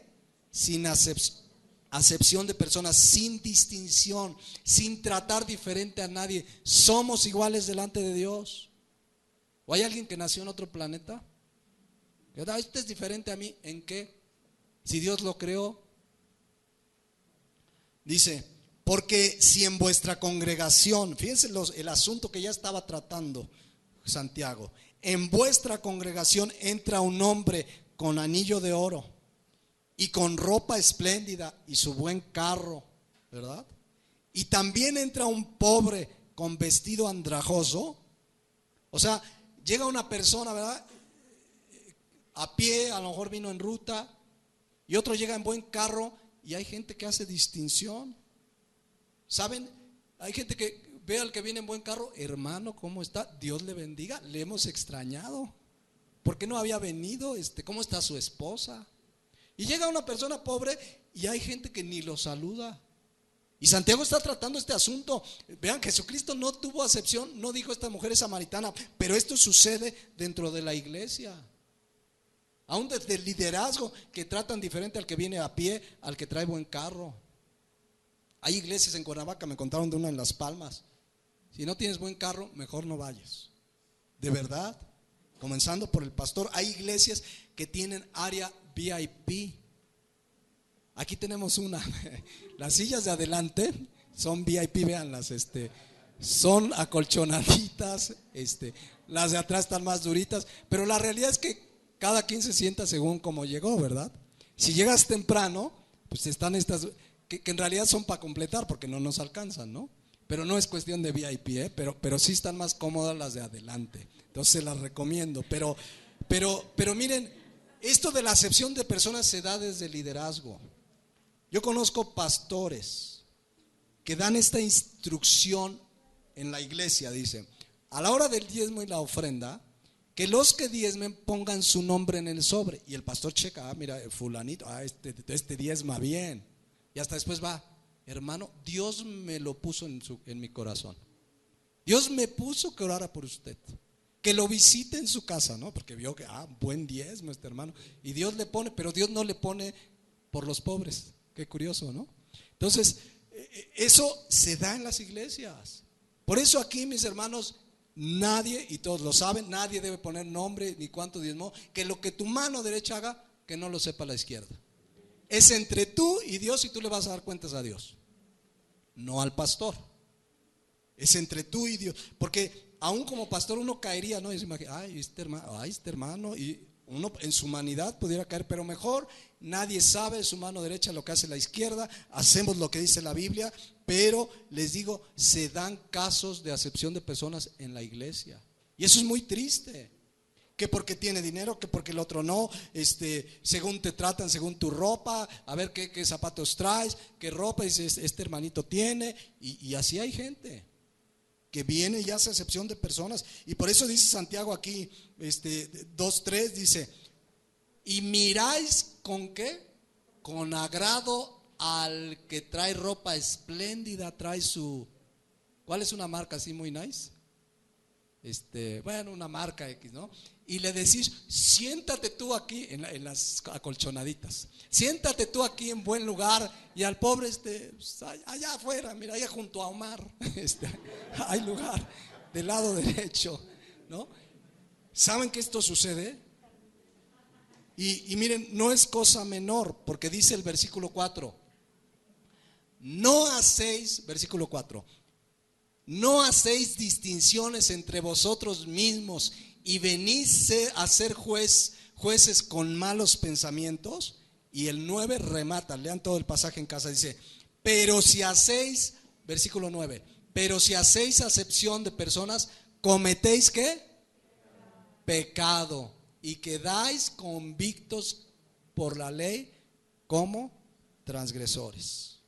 sin acepción de personas, sin distinción, sin tratar diferente a nadie, somos iguales delante de Dios. ¿O hay alguien que nació en otro planeta? Este es diferente a mí, ¿en qué? Si Dios lo creó. Dice, porque si en vuestra congregación, fíjense el asunto que ya estaba tratando Santiago, en vuestra congregación entra un hombre con anillo de oro y con ropa espléndida y su buen carro, ¿verdad? Y también entra un pobre con vestido andrajoso. O sea, llega una persona, ¿verdad? A pie, a lo mejor vino en ruta, y otro llega en buen carro, y hay gente que hace distinción. ¿Saben? Hay gente que ve al que viene en buen carro, hermano, ¿cómo está? Dios le bendiga, le hemos extrañado. ¿Por qué no había venido? ¿Cómo está su esposa? Y llega una persona pobre y hay gente que ni lo saluda. Y Santiago está tratando este asunto. Vean, Jesucristo no tuvo acepción, no dijo esta mujer es samaritana, pero esto sucede dentro de la iglesia. Aún desde el liderazgo, que tratan diferente al que viene a pie, al que trae buen carro. Hay iglesias en Cuernavaca, me contaron de una en Las Palmas. Si no tienes buen carro, mejor no vayas. De verdad, comenzando por el pastor. Hay iglesias que tienen área VIP. Aquí tenemos una. Las sillas de adelante son VIP, véanlas, son acolchonaditas, las de atrás están más duritas, pero la realidad es que cada quien se sienta según como llegó, ¿verdad? Si llegas temprano, pues están estas que en realidad son para completar porque no nos alcanzan, ¿no? Pero no es cuestión de VIP, pero sí están más cómodas las de adelante. Entonces se las recomiendo. Pero miren, esto de la acepción de personas se da desde el liderazgo. Yo conozco pastores que dan esta instrucción en la iglesia, dicen, a la hora del diezmo y la ofrenda, que los que diezmen pongan su nombre en el sobre. Y el pastor checa, mira, fulanito, este diezma bien. Y hasta después va, hermano, Dios me lo puso en mi corazón. Dios me puso que orara por usted, que lo visite en su casa, ¿no? Porque vio que, buen diezmo este hermano. Y Dios le pone, pero Dios no le pone por los pobres. Qué curioso, ¿no? Entonces, eso se da en las iglesias. Por eso aquí, mis hermanos, nadie, y todos lo saben, nadie debe poner nombre ni cuánto diezmó. Que lo que tu mano derecha haga, que no lo sepa la izquierda. Es entre tú y Dios, y tú le vas a dar cuentas a Dios, no al pastor. Es entre tú y Dios. Porque aún como pastor uno caería, ¿no? Y se imagina, este hermano, y Uno en su humanidad pudiera caer, pero mejor nadie sabe su mano derecha lo que hace la izquierda. Hacemos lo que dice la Biblia, pero les digo, se dan casos de acepción de personas en la iglesia. Y eso es muy triste. Que porque tiene dinero, que porque el otro no, según te tratan, según tu ropa, a ver qué zapatos traes, qué ropa este hermanito tiene, y así hay gente que viene y hace acepción de personas. Y por eso dice Santiago aquí, 2:3, dice: y miráis con qué, con agrado al que trae ropa espléndida, trae su, ¿cuál es una marca así muy nice? Bueno, una marca X, ¿no? Y le decís: siéntate tú aquí en las acolchonaditas, siéntate tú aquí en buen lugar, y al pobre allá afuera, mira, allá junto a Omar, hay lugar del lado derecho, ¿no? ¿Saben que esto sucede? Y miren, no es cosa menor, porque dice el versículo 4, no hacéis, versículo 4, no hacéis distinciones entre vosotros mismos y venís a ser jueces con malos pensamientos. Y el 9 remata, lean todo el pasaje en casa, dice: pero si hacéis, versículo 9, pero si hacéis acepción de personas, cometéis ¿qué? Pecado, y quedáis convictos por la ley como transgresores.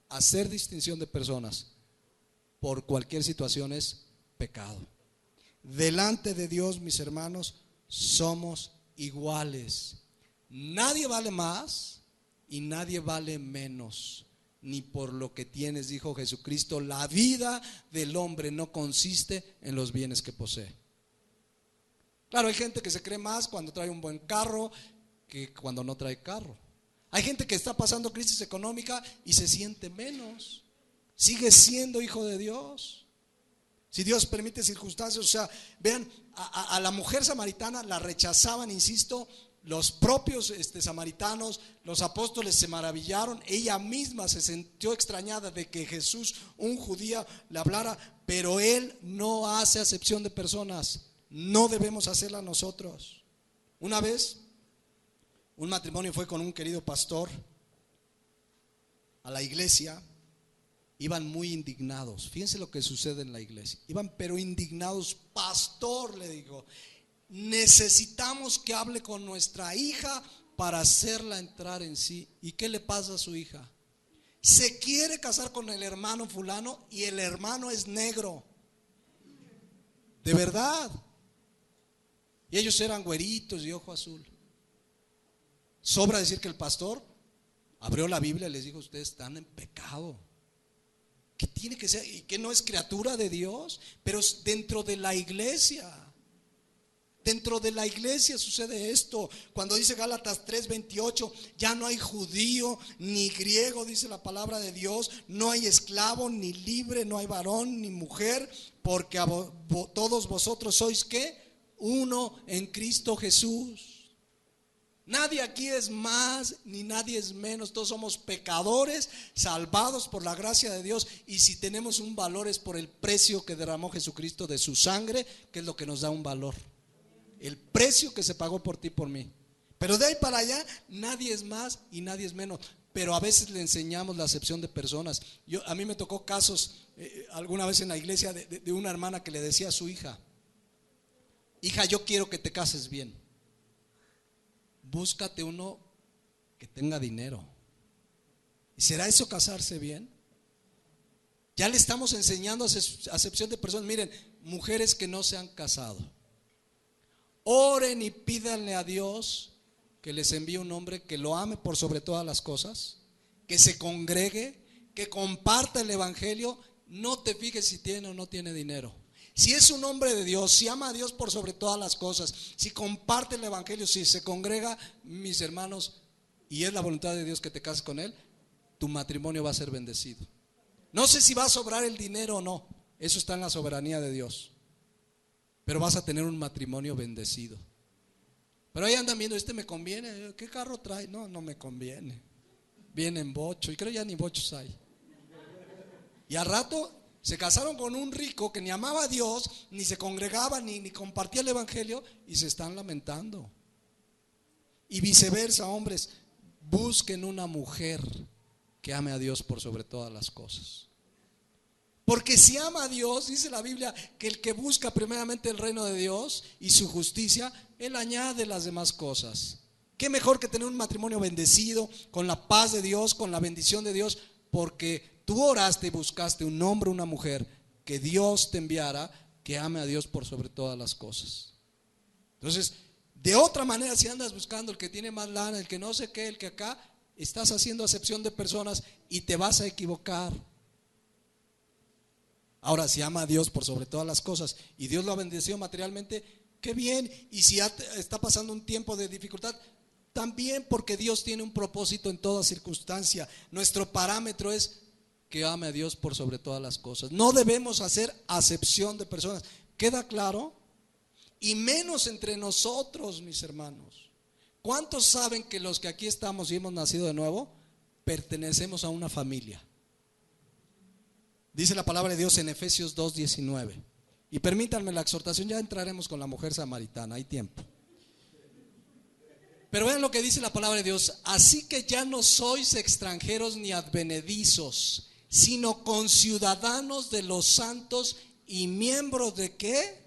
Hacer distinción de personas por cualquier situación es pecado. Delante de Dios, mis hermanos, somos iguales. Nadie vale más y nadie vale menos, ni por lo que tienes, dijo Jesucristo. La vida del hombre no consiste en los bienes que posee. Claro, hay gente que se cree más cuando trae un buen carro que cuando no trae carro. Hay gente que está pasando crisis económica y se siente menos. Sigue siendo hijo de Dios. Si Dios permite circunstancias, o sea, vean, a la mujer samaritana la rechazaban, insisto, los propios samaritanos, los apóstoles se maravillaron, ella misma se sintió extrañada de que Jesús, un judío, le hablara, pero él no hace acepción de personas, no debemos hacerla nosotros. Una vez, un matrimonio fue con un querido pastor a la iglesia. Iban muy indignados. Fíjense lo que sucede en la iglesia. Iban pero indignados. Pastor, le digo, necesitamos que hable con nuestra hija para hacerla entrar en sí. ¿Y qué le pasa a su hija? Se quiere casar con el hermano fulano y el hermano es negro. De verdad. Y ellos eran güeritos y ojo azul. Sobra decir que el pastor abrió la Biblia y les dijo: ustedes están en pecado. ¿Qué tiene que ser? ¿Y que no es criatura de Dios? Pero dentro de la iglesia. Dentro de la iglesia sucede esto. Cuando dice Gálatas 3:28, ya no hay judío ni griego, dice la palabra de Dios. No hay esclavo ni libre, no hay varón ni mujer, porque todos vosotros sois ¿qué? Uno en Cristo Jesús. Nadie aquí es más ni nadie es menos. Todos somos pecadores salvados por la gracia de Dios, y si tenemos un valor es por el precio que derramó Jesucristo de su sangre, que es lo que nos da un valor. El precio que se pagó por ti y por mí. Pero de ahí para allá nadie es más y nadie es menos. Pero a veces le enseñamos la acepción de personas. A mí me tocó casos alguna vez en la iglesia de una hermana que le decía a su hija: hija, yo quiero que te cases bien. Búscate uno que tenga dinero. ¿Y será eso casarse bien? Ya le estamos enseñando acepción de personas. Miren, mujeres que no se han casado, oren y pídanle a Dios que les envíe un hombre que lo ame por sobre todas las cosas, que se congregue, que comparta el evangelio. No te fijes si tiene o no tiene dinero. Si es un hombre de Dios, si ama a Dios por sobre todas las cosas, si comparte el evangelio, si se congrega, mis hermanos, y es la voluntad de Dios que te cases con él, tu matrimonio va a ser bendecido. No sé si va a sobrar el dinero o no, eso está en la soberanía de Dios, pero vas a tener un matrimonio bendecido. Pero ahí andan viendo: me conviene, ¿qué carro trae? No, no me conviene. Viene en bocho, y creo ya ni bochos hay. Y al rato Se casaron con un rico que ni amaba a Dios, ni se congregaba, ni compartía el evangelio, y se están lamentando. Y viceversa, hombres, busquen una mujer que ame a Dios por sobre todas las cosas. Porque si ama a Dios, dice la Biblia, que el que busca primeramente el reino de Dios y su justicia, Él añade las demás cosas. Qué mejor que tener un matrimonio bendecido, con la paz de Dios, con la bendición de Dios, porque tú oraste y buscaste un hombre, una mujer que Dios te enviara, que ame a Dios por sobre todas las cosas. Entonces, de otra manera, si andas buscando el que tiene más lana, el que no sé qué, el que acá, estás haciendo acepción de personas y te vas a equivocar. Ahora, si ama a Dios por sobre todas las cosas y Dios lo ha bendecido materialmente, qué bien. Y si está pasando un tiempo de dificultad, también, porque Dios tiene un propósito en toda circunstancia. Nuestro parámetro es que ame a Dios por sobre todas las cosas. No debemos hacer acepción de personas. ¿Queda claro? Y menos entre nosotros, mis hermanos. ¿Cuántos saben que los que aquí estamos y hemos nacido de nuevo pertenecemos a una familia? Dice la palabra de Dios en Efesios 2:19. Y permítanme la exhortación, ya entraremos con la mujer samaritana, hay tiempo. Pero vean lo que dice la palabra de Dios: así que ya no sois extranjeros ni advenedizos, sino conciudadanos de los santos y miembros de ¿qué?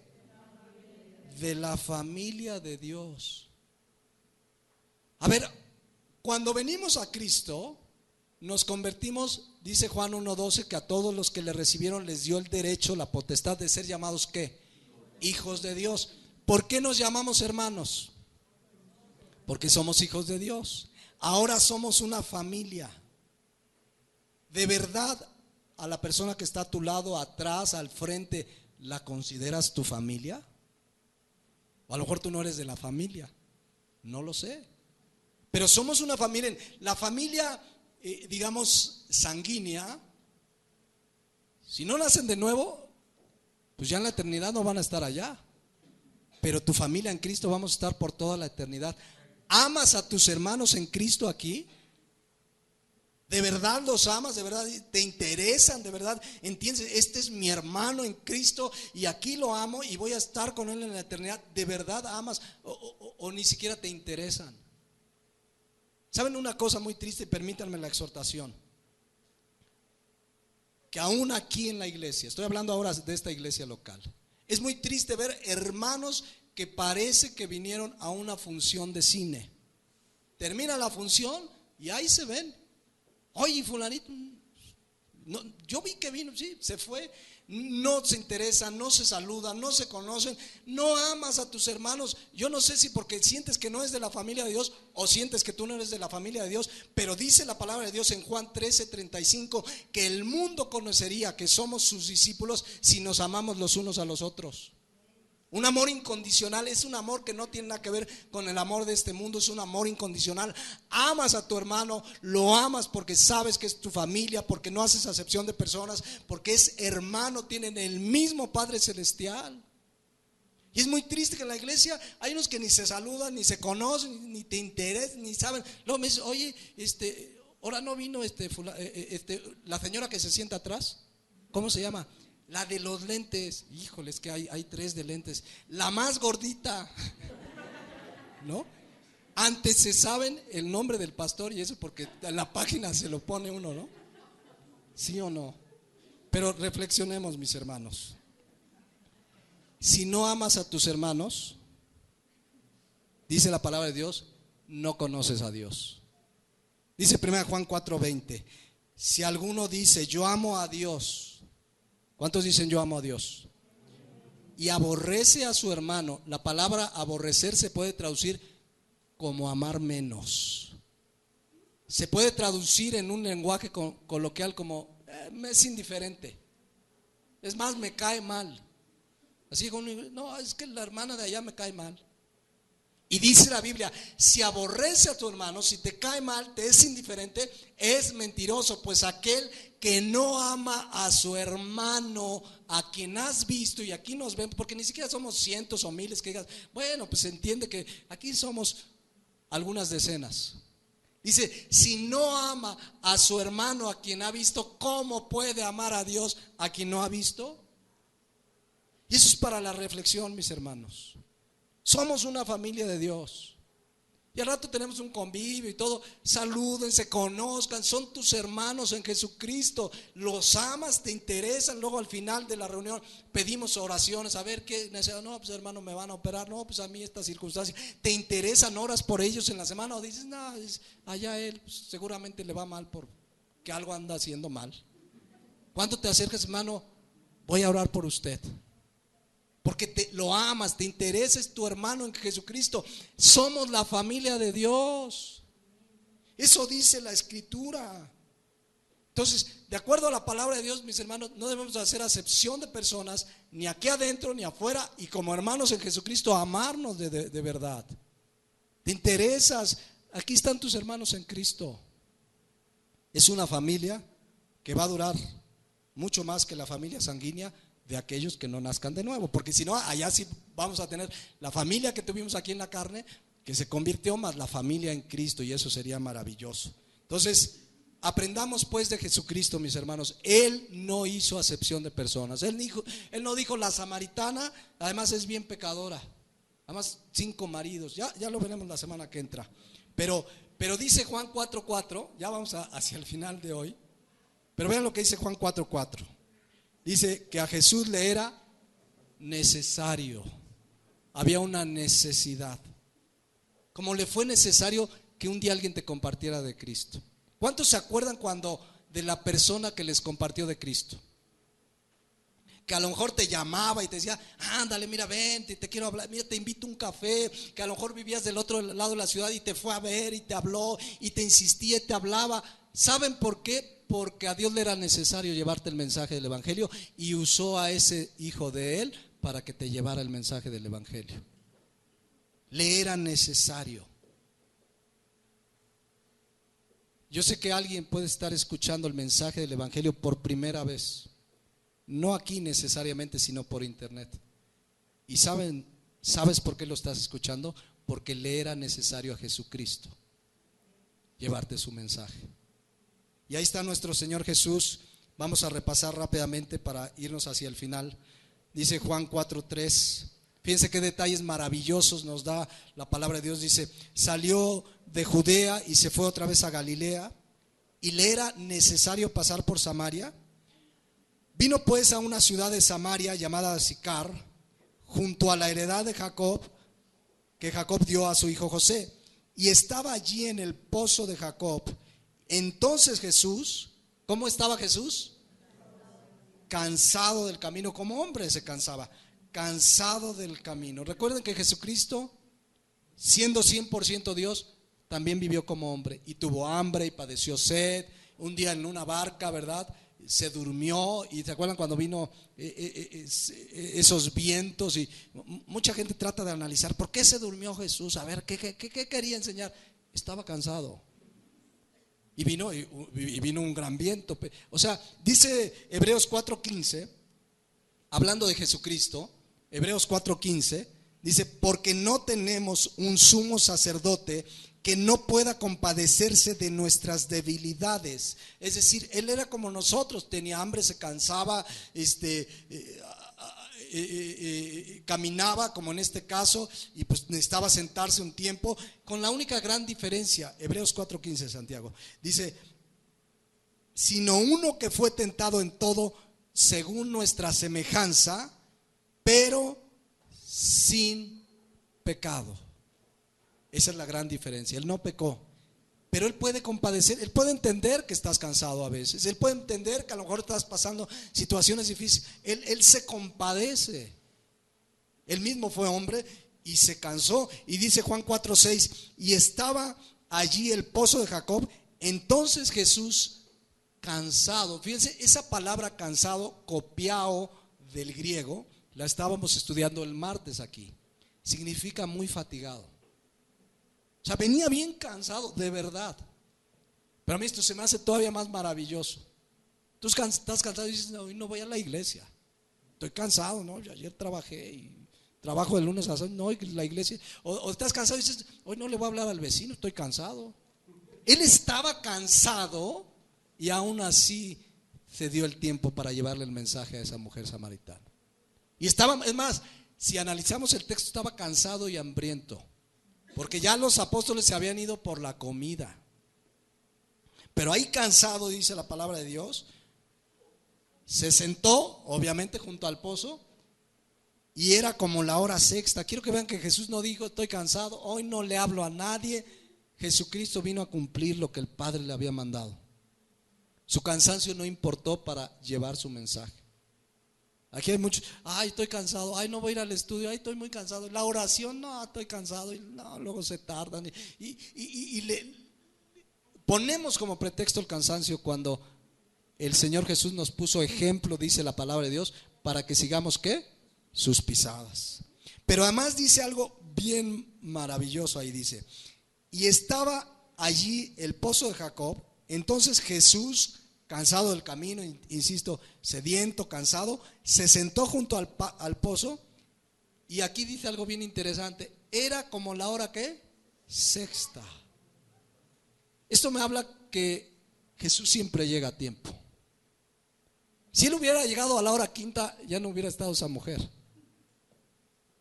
De la familia de Dios. A ver, cuando venimos a Cristo, nos convertimos, dice Juan 1:12, que a todos los que le recibieron les dio el derecho, la potestad de ser llamados ¿qué? Hijos de Dios. ¿Por qué nos llamamos hermanos? Porque somos hijos de Dios. Ahora somos una familia. ¿De verdad a la persona que está a tu lado, atrás, al frente, la consideras tu familia? O a lo mejor tú no eres de la familia, no lo sé. Pero somos una familia. La familia, digamos, sanguínea, si no nacen de nuevo, pues ya en la eternidad no van a estar allá. Pero tu familia en Cristo vamos a estar por toda la eternidad. ¿Amas a tus hermanos en Cristo aquí? ¿De verdad los amas? ¿De verdad te interesan? ¿De verdad entiendes? Este es mi hermano en Cristo y aquí lo amo y voy a estar con él en la eternidad. ¿De verdad amas o ni siquiera te interesan? ¿Saben una cosa muy triste? Permítanme la exhortación. Que aún aquí en la iglesia, estoy hablando ahora de esta iglesia local, es muy triste ver hermanos que parece que vinieron a una función de cine. Termina la función y ahí se ven. Oye, fulanito, no, yo vi que vino, sí, se fue. No se interesan, no se saludan, no se conocen. No amas a tus hermanos. Yo no sé si porque sientes que no es de la familia de Dios o sientes que tú no eres de la familia de Dios, pero dice la palabra de Dios en Juan 13:35 que el mundo conocería que somos sus discípulos si nos amamos los unos a los otros. Un amor incondicional es un amor que no tiene nada que ver con el amor de este mundo, es un amor incondicional. Amas a tu hermano, lo amas porque sabes que es tu familia, porque no haces acepción de personas, porque es hermano, tienen el mismo Padre Celestial. Y es muy triste que en la iglesia hay unos que ni se saludan, ni se conocen, ni te interesan, ni saben. Luego me dicen, oye, ahora no vino la señora que se sienta atrás, ¿cómo se llama? La de los lentes. Híjoles, que hay tres de lentes. La más gordita, ¿no? Antes se saben el nombre del pastor y eso porque en la página se lo pone uno, ¿no? ¿Sí o no? Pero reflexionemos, mis hermanos. Si no amas a tus hermanos, dice la palabra de Dios, no conoces a Dios. Dice 1 Juan 4:20. Si alguno dice yo amo a Dios, ¿cuántos dicen yo amo a Dios? Y aborrece a su hermano. La palabra aborrecer se puede traducir como amar menos. Se puede traducir en un lenguaje coloquial como me es indiferente. Es más, me cae mal. Así como, no, es que la hermana de allá me cae mal. Y dice la Biblia, si aborrece a tu hermano, si te cae mal, te es indiferente, es mentiroso, pues aquel que no ama a su hermano, a quien has visto, y aquí nos ven, porque ni siquiera somos cientos o miles que digas, bueno, pues se entiende que aquí somos algunas decenas. Dice, si no ama a su hermano a quien ha visto, ¿cómo puede amar a Dios a quien no ha visto? Y eso es para la reflexión, mis hermanos. Somos una familia de Dios. Y al rato tenemos un convivio y todo. Salúdense, conozcan, son tus hermanos en Jesucristo. Los amas, te interesan. Luego al final de la reunión pedimos oraciones. A ver qué necesidad. No, pues hermano, me van a operar. No, pues a mí esta circunstancia. ¿Te interesan? ¿Oras por ellos en la semana? O dices, no, allá él pues, seguramente le va mal porque algo anda haciendo mal. ¿Cuándo te acercas, hermano? Voy a orar por usted. Porque lo amas, te interesa, es tu hermano en Jesucristo. Somos la familia de Dios. Eso dice la Escritura. Entonces, de acuerdo a la palabra de Dios, mis hermanos, no debemos hacer acepción de personas, ni aquí adentro ni afuera. Y como hermanos en Jesucristo, amarnos de verdad. ¿Te interesas? Aquí están tus hermanos en Cristo. Es una familia que va a durar mucho más que la familia sanguínea de aquellos que no nazcan de nuevo, porque si no, allá sí vamos a tener la familia que tuvimos aquí en la carne, que se convirtió más la familia en Cristo, y eso sería maravilloso. Entonces, aprendamos pues de Jesucristo, mis hermanos. Él no hizo acepción de personas. Él no dijo la samaritana, además es bien pecadora, además 5 maridos, ya lo veremos la semana que entra. Pero dice Juan 4:4, ya vamos hacia el final de hoy, pero vean lo que dice Juan 4:4. Dice que a Jesús le era necesario, había una necesidad. Como le fue necesario que un día alguien te compartiera de Cristo. ¿Cuántos se acuerdan cuando de la persona que les compartió de Cristo? Que a lo mejor te llamaba y te decía, ándale, mira, vente, te quiero hablar, mira, te invito a un café. Que a lo mejor vivías del otro lado de la ciudad y te fue a ver y te habló y te insistía y te hablaba. ¿Saben por qué? Porque a Dios le era necesario llevarte el mensaje del evangelio, y usó a ese hijo de él para que te llevara el mensaje del evangelio. Le era necesario. Yo sé que alguien puede estar escuchando el mensaje del evangelio por primera vez, no aquí necesariamente, sino por internet. ¿Y sabes por qué lo estás escuchando? Porque le era necesario a Jesucristo llevarte su mensaje. Y ahí está nuestro Señor Jesús. Vamos a repasar rápidamente para irnos hacia el final. Dice Juan 4:3. Fíjense qué detalles maravillosos nos da la palabra de Dios. Dice, salió de Judea y se fue otra vez a Galilea, y le era necesario pasar por Samaria. Vino pues a una ciudad de Samaria llamada Sicar, junto a la heredad de Jacob, que Jacob dio a su hijo José. Y estaba allí en el pozo de Jacob. Entonces Jesús, ¿cómo estaba Jesús? Cansado del camino, como hombre se cansaba, cansado del camino. Recuerden que Jesucristo, siendo 100% Dios, también vivió como hombre y tuvo hambre y padeció sed. Un día en una barca, ¿verdad? Se durmió, y ¿se acuerdan cuando vino esos vientos? Y mucha gente trata de analizar ¿por qué se durmió Jesús? A ver, ¿qué quería enseñar? Estaba cansado. Y vino un gran viento. O sea, dice Hebreos 4:15, hablando de Jesucristo, Hebreos 4:15, dice, porque no tenemos un sumo sacerdote que no pueda compadecerse de nuestras debilidades. Es decir, Él era como nosotros, tenía hambre, se cansaba, caminaba, como en este caso, y pues necesitaba sentarse un tiempo, con la única gran diferencia. Hebreos 4:15, Santiago dice, sino uno que fue tentado en todo según nuestra semejanza, pero sin pecado. Esa es la gran diferencia. Él no pecó, pero Él puede compadecer. Él puede entender que estás cansado a veces. Él puede entender que a lo mejor estás pasando situaciones difíciles. Él se compadece. Él mismo fue hombre y se cansó. Y dice Juan 4:6, y estaba allí el pozo de Jacob. Entonces Jesús, cansado. Fíjense, esa palabra cansado, copiao del griego, la estábamos estudiando el martes aquí. Significa muy fatigado. O sea, venía bien cansado, de verdad. Pero a mí esto se me hace todavía más maravilloso. Tú estás cansado y dices, no, hoy no voy a la iglesia. Estoy cansado, ¿no? Yo ayer trabajé y trabajo de lunes a sábado, no, y la iglesia. O estás cansado y dices, hoy no le voy a hablar al vecino, estoy cansado. Él estaba cansado y aún así se dio el tiempo para llevarle el mensaje a esa mujer samaritana. Y estaba, es más, si analizamos el texto, estaba cansado y hambriento, porque ya los apóstoles se habían ido por la comida. Pero ahí cansado, dice la palabra de Dios, se sentó, obviamente, junto al pozo, y era como la hora sexta. Quiero que vean que Jesús no dijo: estoy cansado, hoy no le hablo a nadie. Jesucristo vino a cumplir lo que el Padre le había mandado. Su cansancio no importó para llevar su mensaje. Aquí hay muchos: ay, estoy cansado, ay, no voy a ir al estudio, ay, estoy muy cansado. La oración, no, estoy cansado, y no, luego se tardan. Y le ponemos como pretexto el cansancio, cuando el Señor Jesús nos puso ejemplo, dice la palabra de Dios, para que sigamos, ¿qué? Sus pisadas. Pero además dice algo bien maravilloso ahí, dice: y estaba allí el pozo de Jacob. Entonces Jesús, cansado del camino, insisto, sediento, cansado, se sentó junto al pozo. Y aquí dice algo bien interesante: era como la hora, ¿qué? Sexta. Esto me habla que Jesús siempre llega a tiempo. Si él hubiera llegado a la hora quinta, ya no hubiera estado esa mujer.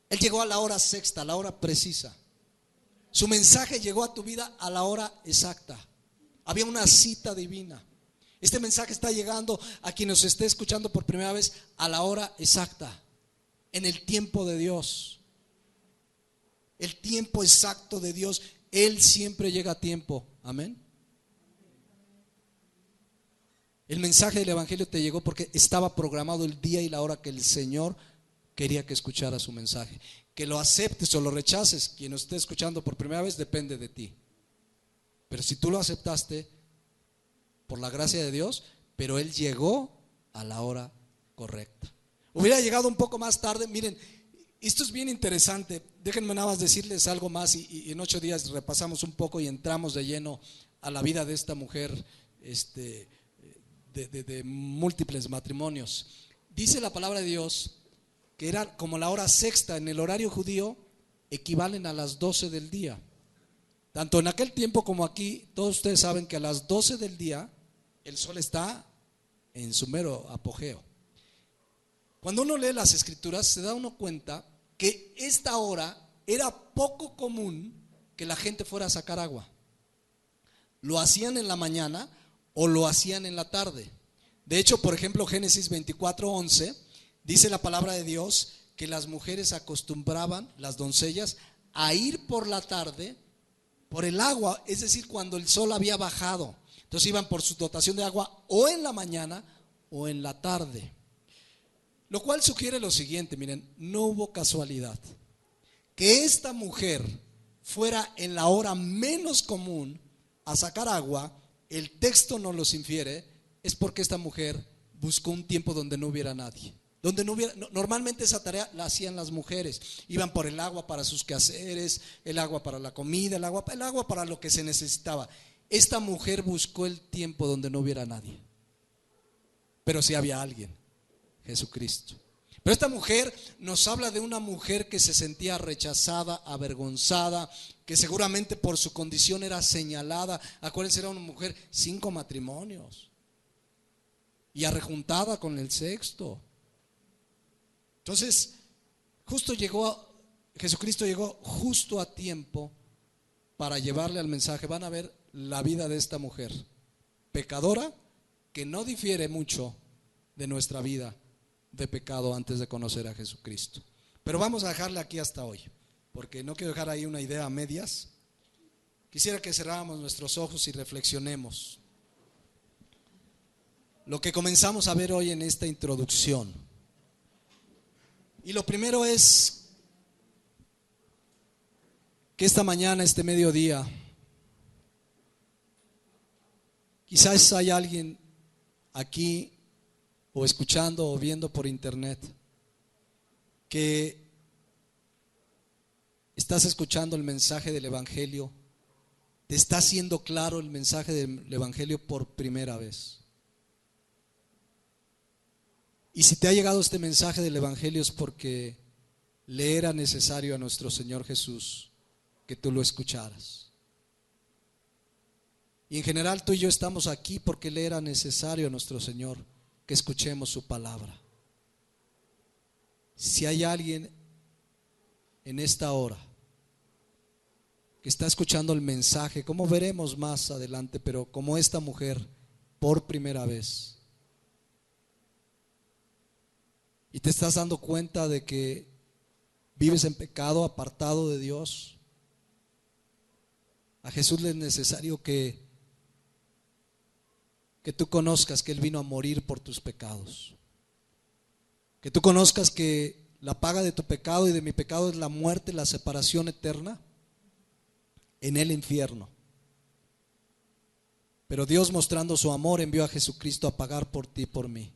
Él llegó a la hora sexta, a la hora precisa. Su mensaje llegó a tu vida a la hora exacta. Había una cita divina. Este mensaje está llegando a quien nos esté escuchando por primera vez a la hora exacta, en el tiempo de Dios. El tiempo exacto de Dios. Él siempre llega a tiempo. Amén. El mensaje del evangelio te llegó porque estaba programado el día y la hora que el Señor quería que escuchara su mensaje. Que lo aceptes o lo rechaces, quien nos esté escuchando por primera vez, depende de ti. Pero si tú lo aceptaste, por la gracia de Dios, pero Él llegó a la hora correcta. Hubiera llegado un poco más tarde. Miren, esto es bien interesante. Déjenme nada más decirles algo más, y en 8 días repasamos un poco y entramos de lleno a la vida de esta mujer de múltiples matrimonios. Dice la palabra de Dios que era como la hora sexta. En el horario judío equivalen a las 12 del día. Tanto en aquel tiempo como aquí, todos ustedes saben que a las 12 del día el sol está en su mero apogeo. Cuando uno lee las escrituras, se da uno cuenta que esta hora era poco común que la gente fuera a sacar agua. Lo hacían en la mañana o lo hacían en la tarde. De hecho, por ejemplo, Génesis 24:11 dice la palabra de Dios que las mujeres acostumbraban, las doncellas, a ir por la tarde por el agua, es decir, cuando el sol había bajado. Entonces iban por su dotación de agua o en la mañana o en la tarde. Lo cual sugiere lo siguiente: miren, no hubo casualidad. Que esta mujer fuera en la hora menos común a sacar agua, el texto nos los infiere, es porque esta mujer buscó un tiempo donde no hubiera nadie. Donde no hubiera, normalmente esa tarea la hacían las mujeres. Iban por el agua para sus quehaceres, el agua para la comida, el agua para lo que se necesitaba. Esta mujer buscó el tiempo donde no hubiera nadie. Pero sí había alguien: Jesucristo. Pero esta mujer nos habla de una mujer que se sentía rechazada, avergonzada, que seguramente por su condición era señalada. Acuérdense, era una mujer 5 matrimonios y arrejuntada con el sexto. Entonces, Jesucristo llegó justo a tiempo para llevarle el mensaje. Van a ver la vida de esta mujer pecadora, que no difiere mucho de nuestra vida de pecado antes de conocer a Jesucristo. Pero vamos a dejarle aquí hasta hoy, porque no quiero dejar ahí una idea a medias. Quisiera que cerráramos nuestros ojos y reflexionemos lo que comenzamos a ver hoy en esta introducción. Y lo primero es que esta mañana, este mediodía, quizás hay alguien aquí, o escuchando o viendo por internet, que estás escuchando el mensaje del evangelio, te está haciendo claro el mensaje del evangelio por primera vez. Y si te ha llegado este mensaje del evangelio, es porque le era necesario a nuestro Señor Jesús que tú lo escucharas. Y en general tú y yo estamos aquí porque le era necesario a nuestro Señor que escuchemos su palabra. Si hay alguien en esta hora que está escuchando el mensaje, como veremos más adelante, pero como esta mujer por primera vez, y te estás dando cuenta de que vives en pecado, apartado de Dios, a Jesús le es necesario que tú conozcas que Él vino a morir por tus pecados, que tú conozcas que la paga de tu pecado y de mi pecado es la muerte, la separación eterna en el infierno. Pero Dios, mostrando su amor, envió a Jesucristo a pagar por ti y por mí.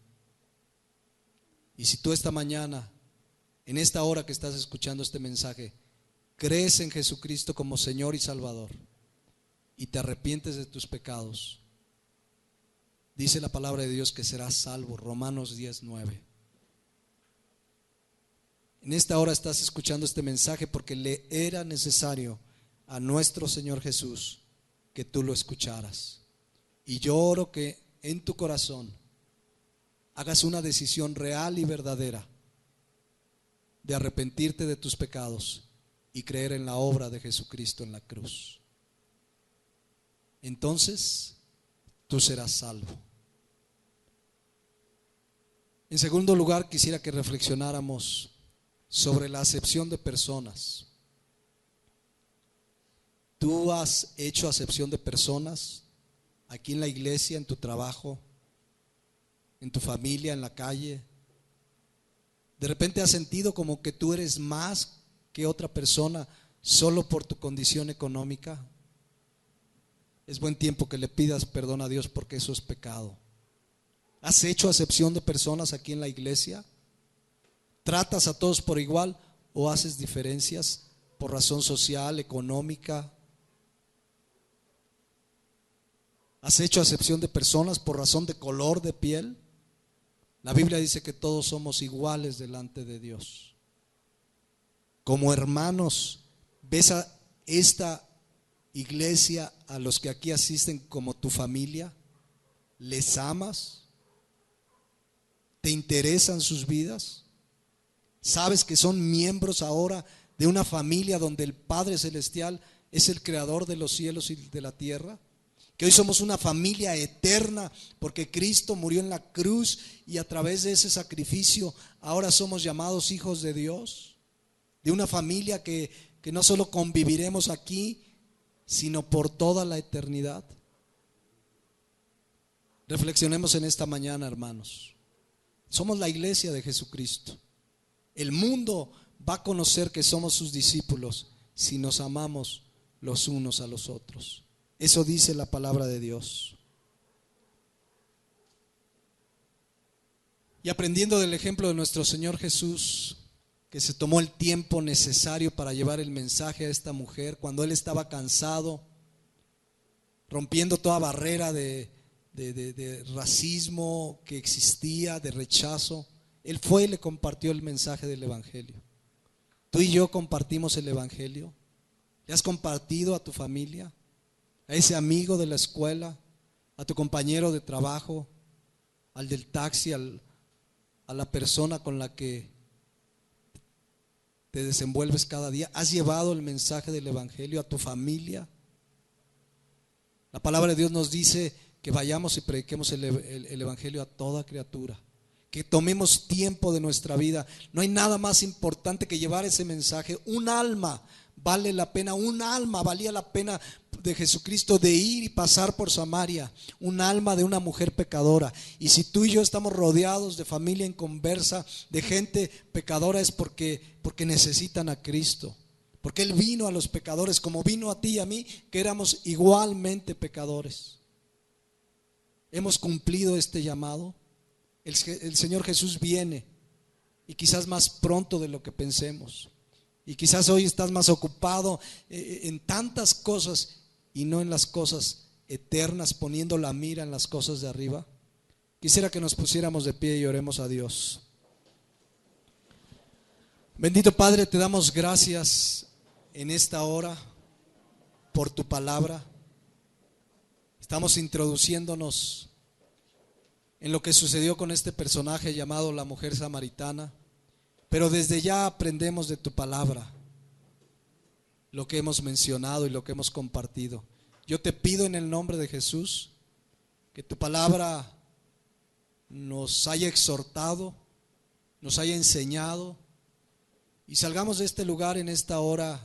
Y si tú esta mañana, en esta hora que estás escuchando este mensaje, crees en Jesucristo como Señor y Salvador y te arrepientes de tus pecados, dice la palabra de Dios que serás salvo. Romanos 10:9. En esta hora estás escuchando este mensaje porque le era necesario a nuestro Señor Jesús que tú lo escucharas. Y yo oro que en tu corazón hagas una decisión real y verdadera de arrepentirte de tus pecados y creer en la obra de Jesucristo en la cruz. Entonces tú serás salvo. En segundo lugar, quisiera que reflexionáramos sobre la acepción de personas. ¿Tú has hecho acepción de personas aquí en la iglesia, en tu trabajo, en tu familia, en la calle? ¿De repente has sentido como que tú eres más que otra persona solo por tu condición económica? Es buen tiempo que le pidas perdón a Dios porque eso es pecado. ¿Has hecho acepción de personas aquí en la iglesia? ¿Tratas a todos por igual o haces diferencias por razón social, económica? ¿Has hecho acepción de personas por razón de color de piel? La Biblia dice que todos somos iguales delante de Dios. Como hermanos, ¿ves a esta iglesia, a los que aquí asisten como tu familia? ¿Les amas? ¿Te interesan sus vidas? ¿Sabes que son miembros ahora de una familia donde el Padre Celestial es el creador de los cielos y de la tierra? Que hoy somos una familia eterna porque Cristo murió en la cruz y a través de ese sacrificio ahora somos llamados hijos de Dios. De una familia que no solo conviviremos aquí, sino por toda la eternidad. Reflexionemos en esta mañana, hermanos. Somos la iglesia de Jesucristo. El mundo va a conocer que somos sus discípulos si nos amamos los unos a los otros. Eso dice la palabra de Dios. Y aprendiendo del ejemplo de nuestro Señor Jesús, que se tomó el tiempo necesario para llevar el mensaje a esta mujer, cuando Él estaba cansado, rompiendo toda barrera de racismo que existía, de rechazo, Él fue y le compartió el mensaje del Evangelio. Tú y yo compartimos el Evangelio. ¿Le has compartido a tu familia, a ese amigo de la escuela, a tu compañero de trabajo, al del taxi, a la persona con la que te desenvuelves cada día? ¿Has llevado el mensaje del Evangelio a tu familia? La palabra de Dios nos dice que vayamos y prediquemos el Evangelio a toda criatura, que tomemos tiempo de nuestra vida. No hay nada más importante que llevar ese mensaje. Un alma vale la pena, un alma valía la pena de Jesucristo de ir y pasar por Samaria, un alma de una mujer pecadora. Y si tú y yo estamos rodeados de familia inconversa, de gente pecadora, es porque necesitan a Cristo, porque Él vino a los pecadores como vino a ti y a mí, que éramos igualmente pecadores. Hemos cumplido este llamado. El Señor Jesús viene, y quizás más pronto de lo que pensemos. Y quizás hoy estás más ocupado en tantas cosas y no en las cosas eternas, poniendo la mira en las cosas de arriba. Quisiera que nos pusiéramos de pie y oremos a Dios. Bendito Padre, te damos gracias en esta hora por tu palabra. Estamos introduciéndonos en lo que sucedió con este personaje llamado la mujer samaritana, pero desde ya aprendemos de tu palabra lo que hemos mencionado y lo que hemos compartido. Yo te pido en el nombre de Jesús que tu palabra nos haya exhortado, nos haya enseñado y salgamos de este lugar en esta hora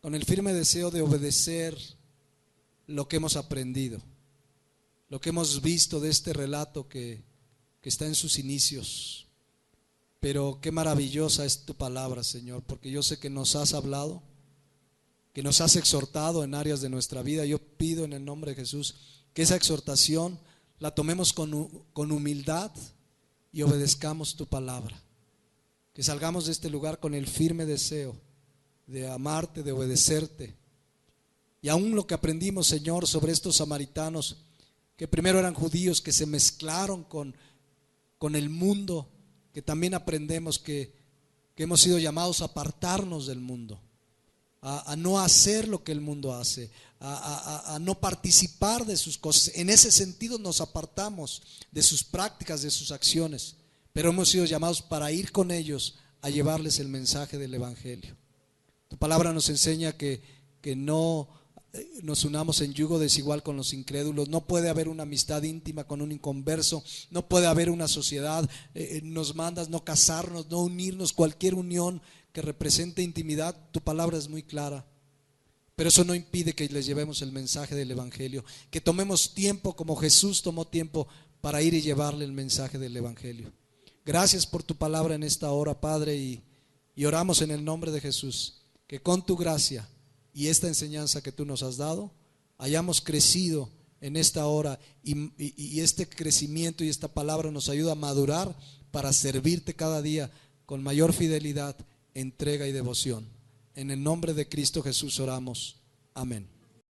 con el firme deseo de obedecer lo que hemos aprendido, lo que hemos visto de este relato que está en sus inicios. Pero qué maravillosa es tu palabra, Señor, porque yo sé que nos has hablado, que nos has exhortado en áreas de nuestra vida. Yo pido en el nombre de Jesús que esa exhortación la tomemos con humildad y obedezcamos tu palabra. Que salgamos de este lugar con el firme deseo de amarte, de obedecerte. Y aún lo que aprendimos, Señor, sobre estos samaritanos, que primero eran judíos, que se mezclaron con el mundo, que también aprendemos que hemos sido llamados a apartarnos del mundo, a no hacer lo que el mundo hace, a no participar de sus cosas. En ese sentido nos apartamos de sus prácticas, de sus acciones, pero hemos sido llamados para ir con ellos a llevarles el mensaje del Evangelio. Tu palabra nos enseña que no nos unamos en yugo desigual con los incrédulos. No puede haber una amistad íntima con un inconverso, no puede haber una sociedad. Nos mandas no casarnos, no unirnos, cualquier unión que represente intimidad. Tu palabra es muy clara, pero eso no impide que les llevemos el mensaje del Evangelio, que tomemos tiempo como Jesús tomó tiempo para ir y llevarle el mensaje del Evangelio. Gracias por tu palabra en esta hora, Padre, y oramos en el nombre de Jesús, que con tu gracia y esta enseñanza que tú nos has dado, hayamos crecido en esta hora y este crecimiento y esta palabra nos ayuda a madurar para servirte cada día con mayor fidelidad, entrega y devoción. En el nombre de Cristo Jesús oramos. Amén.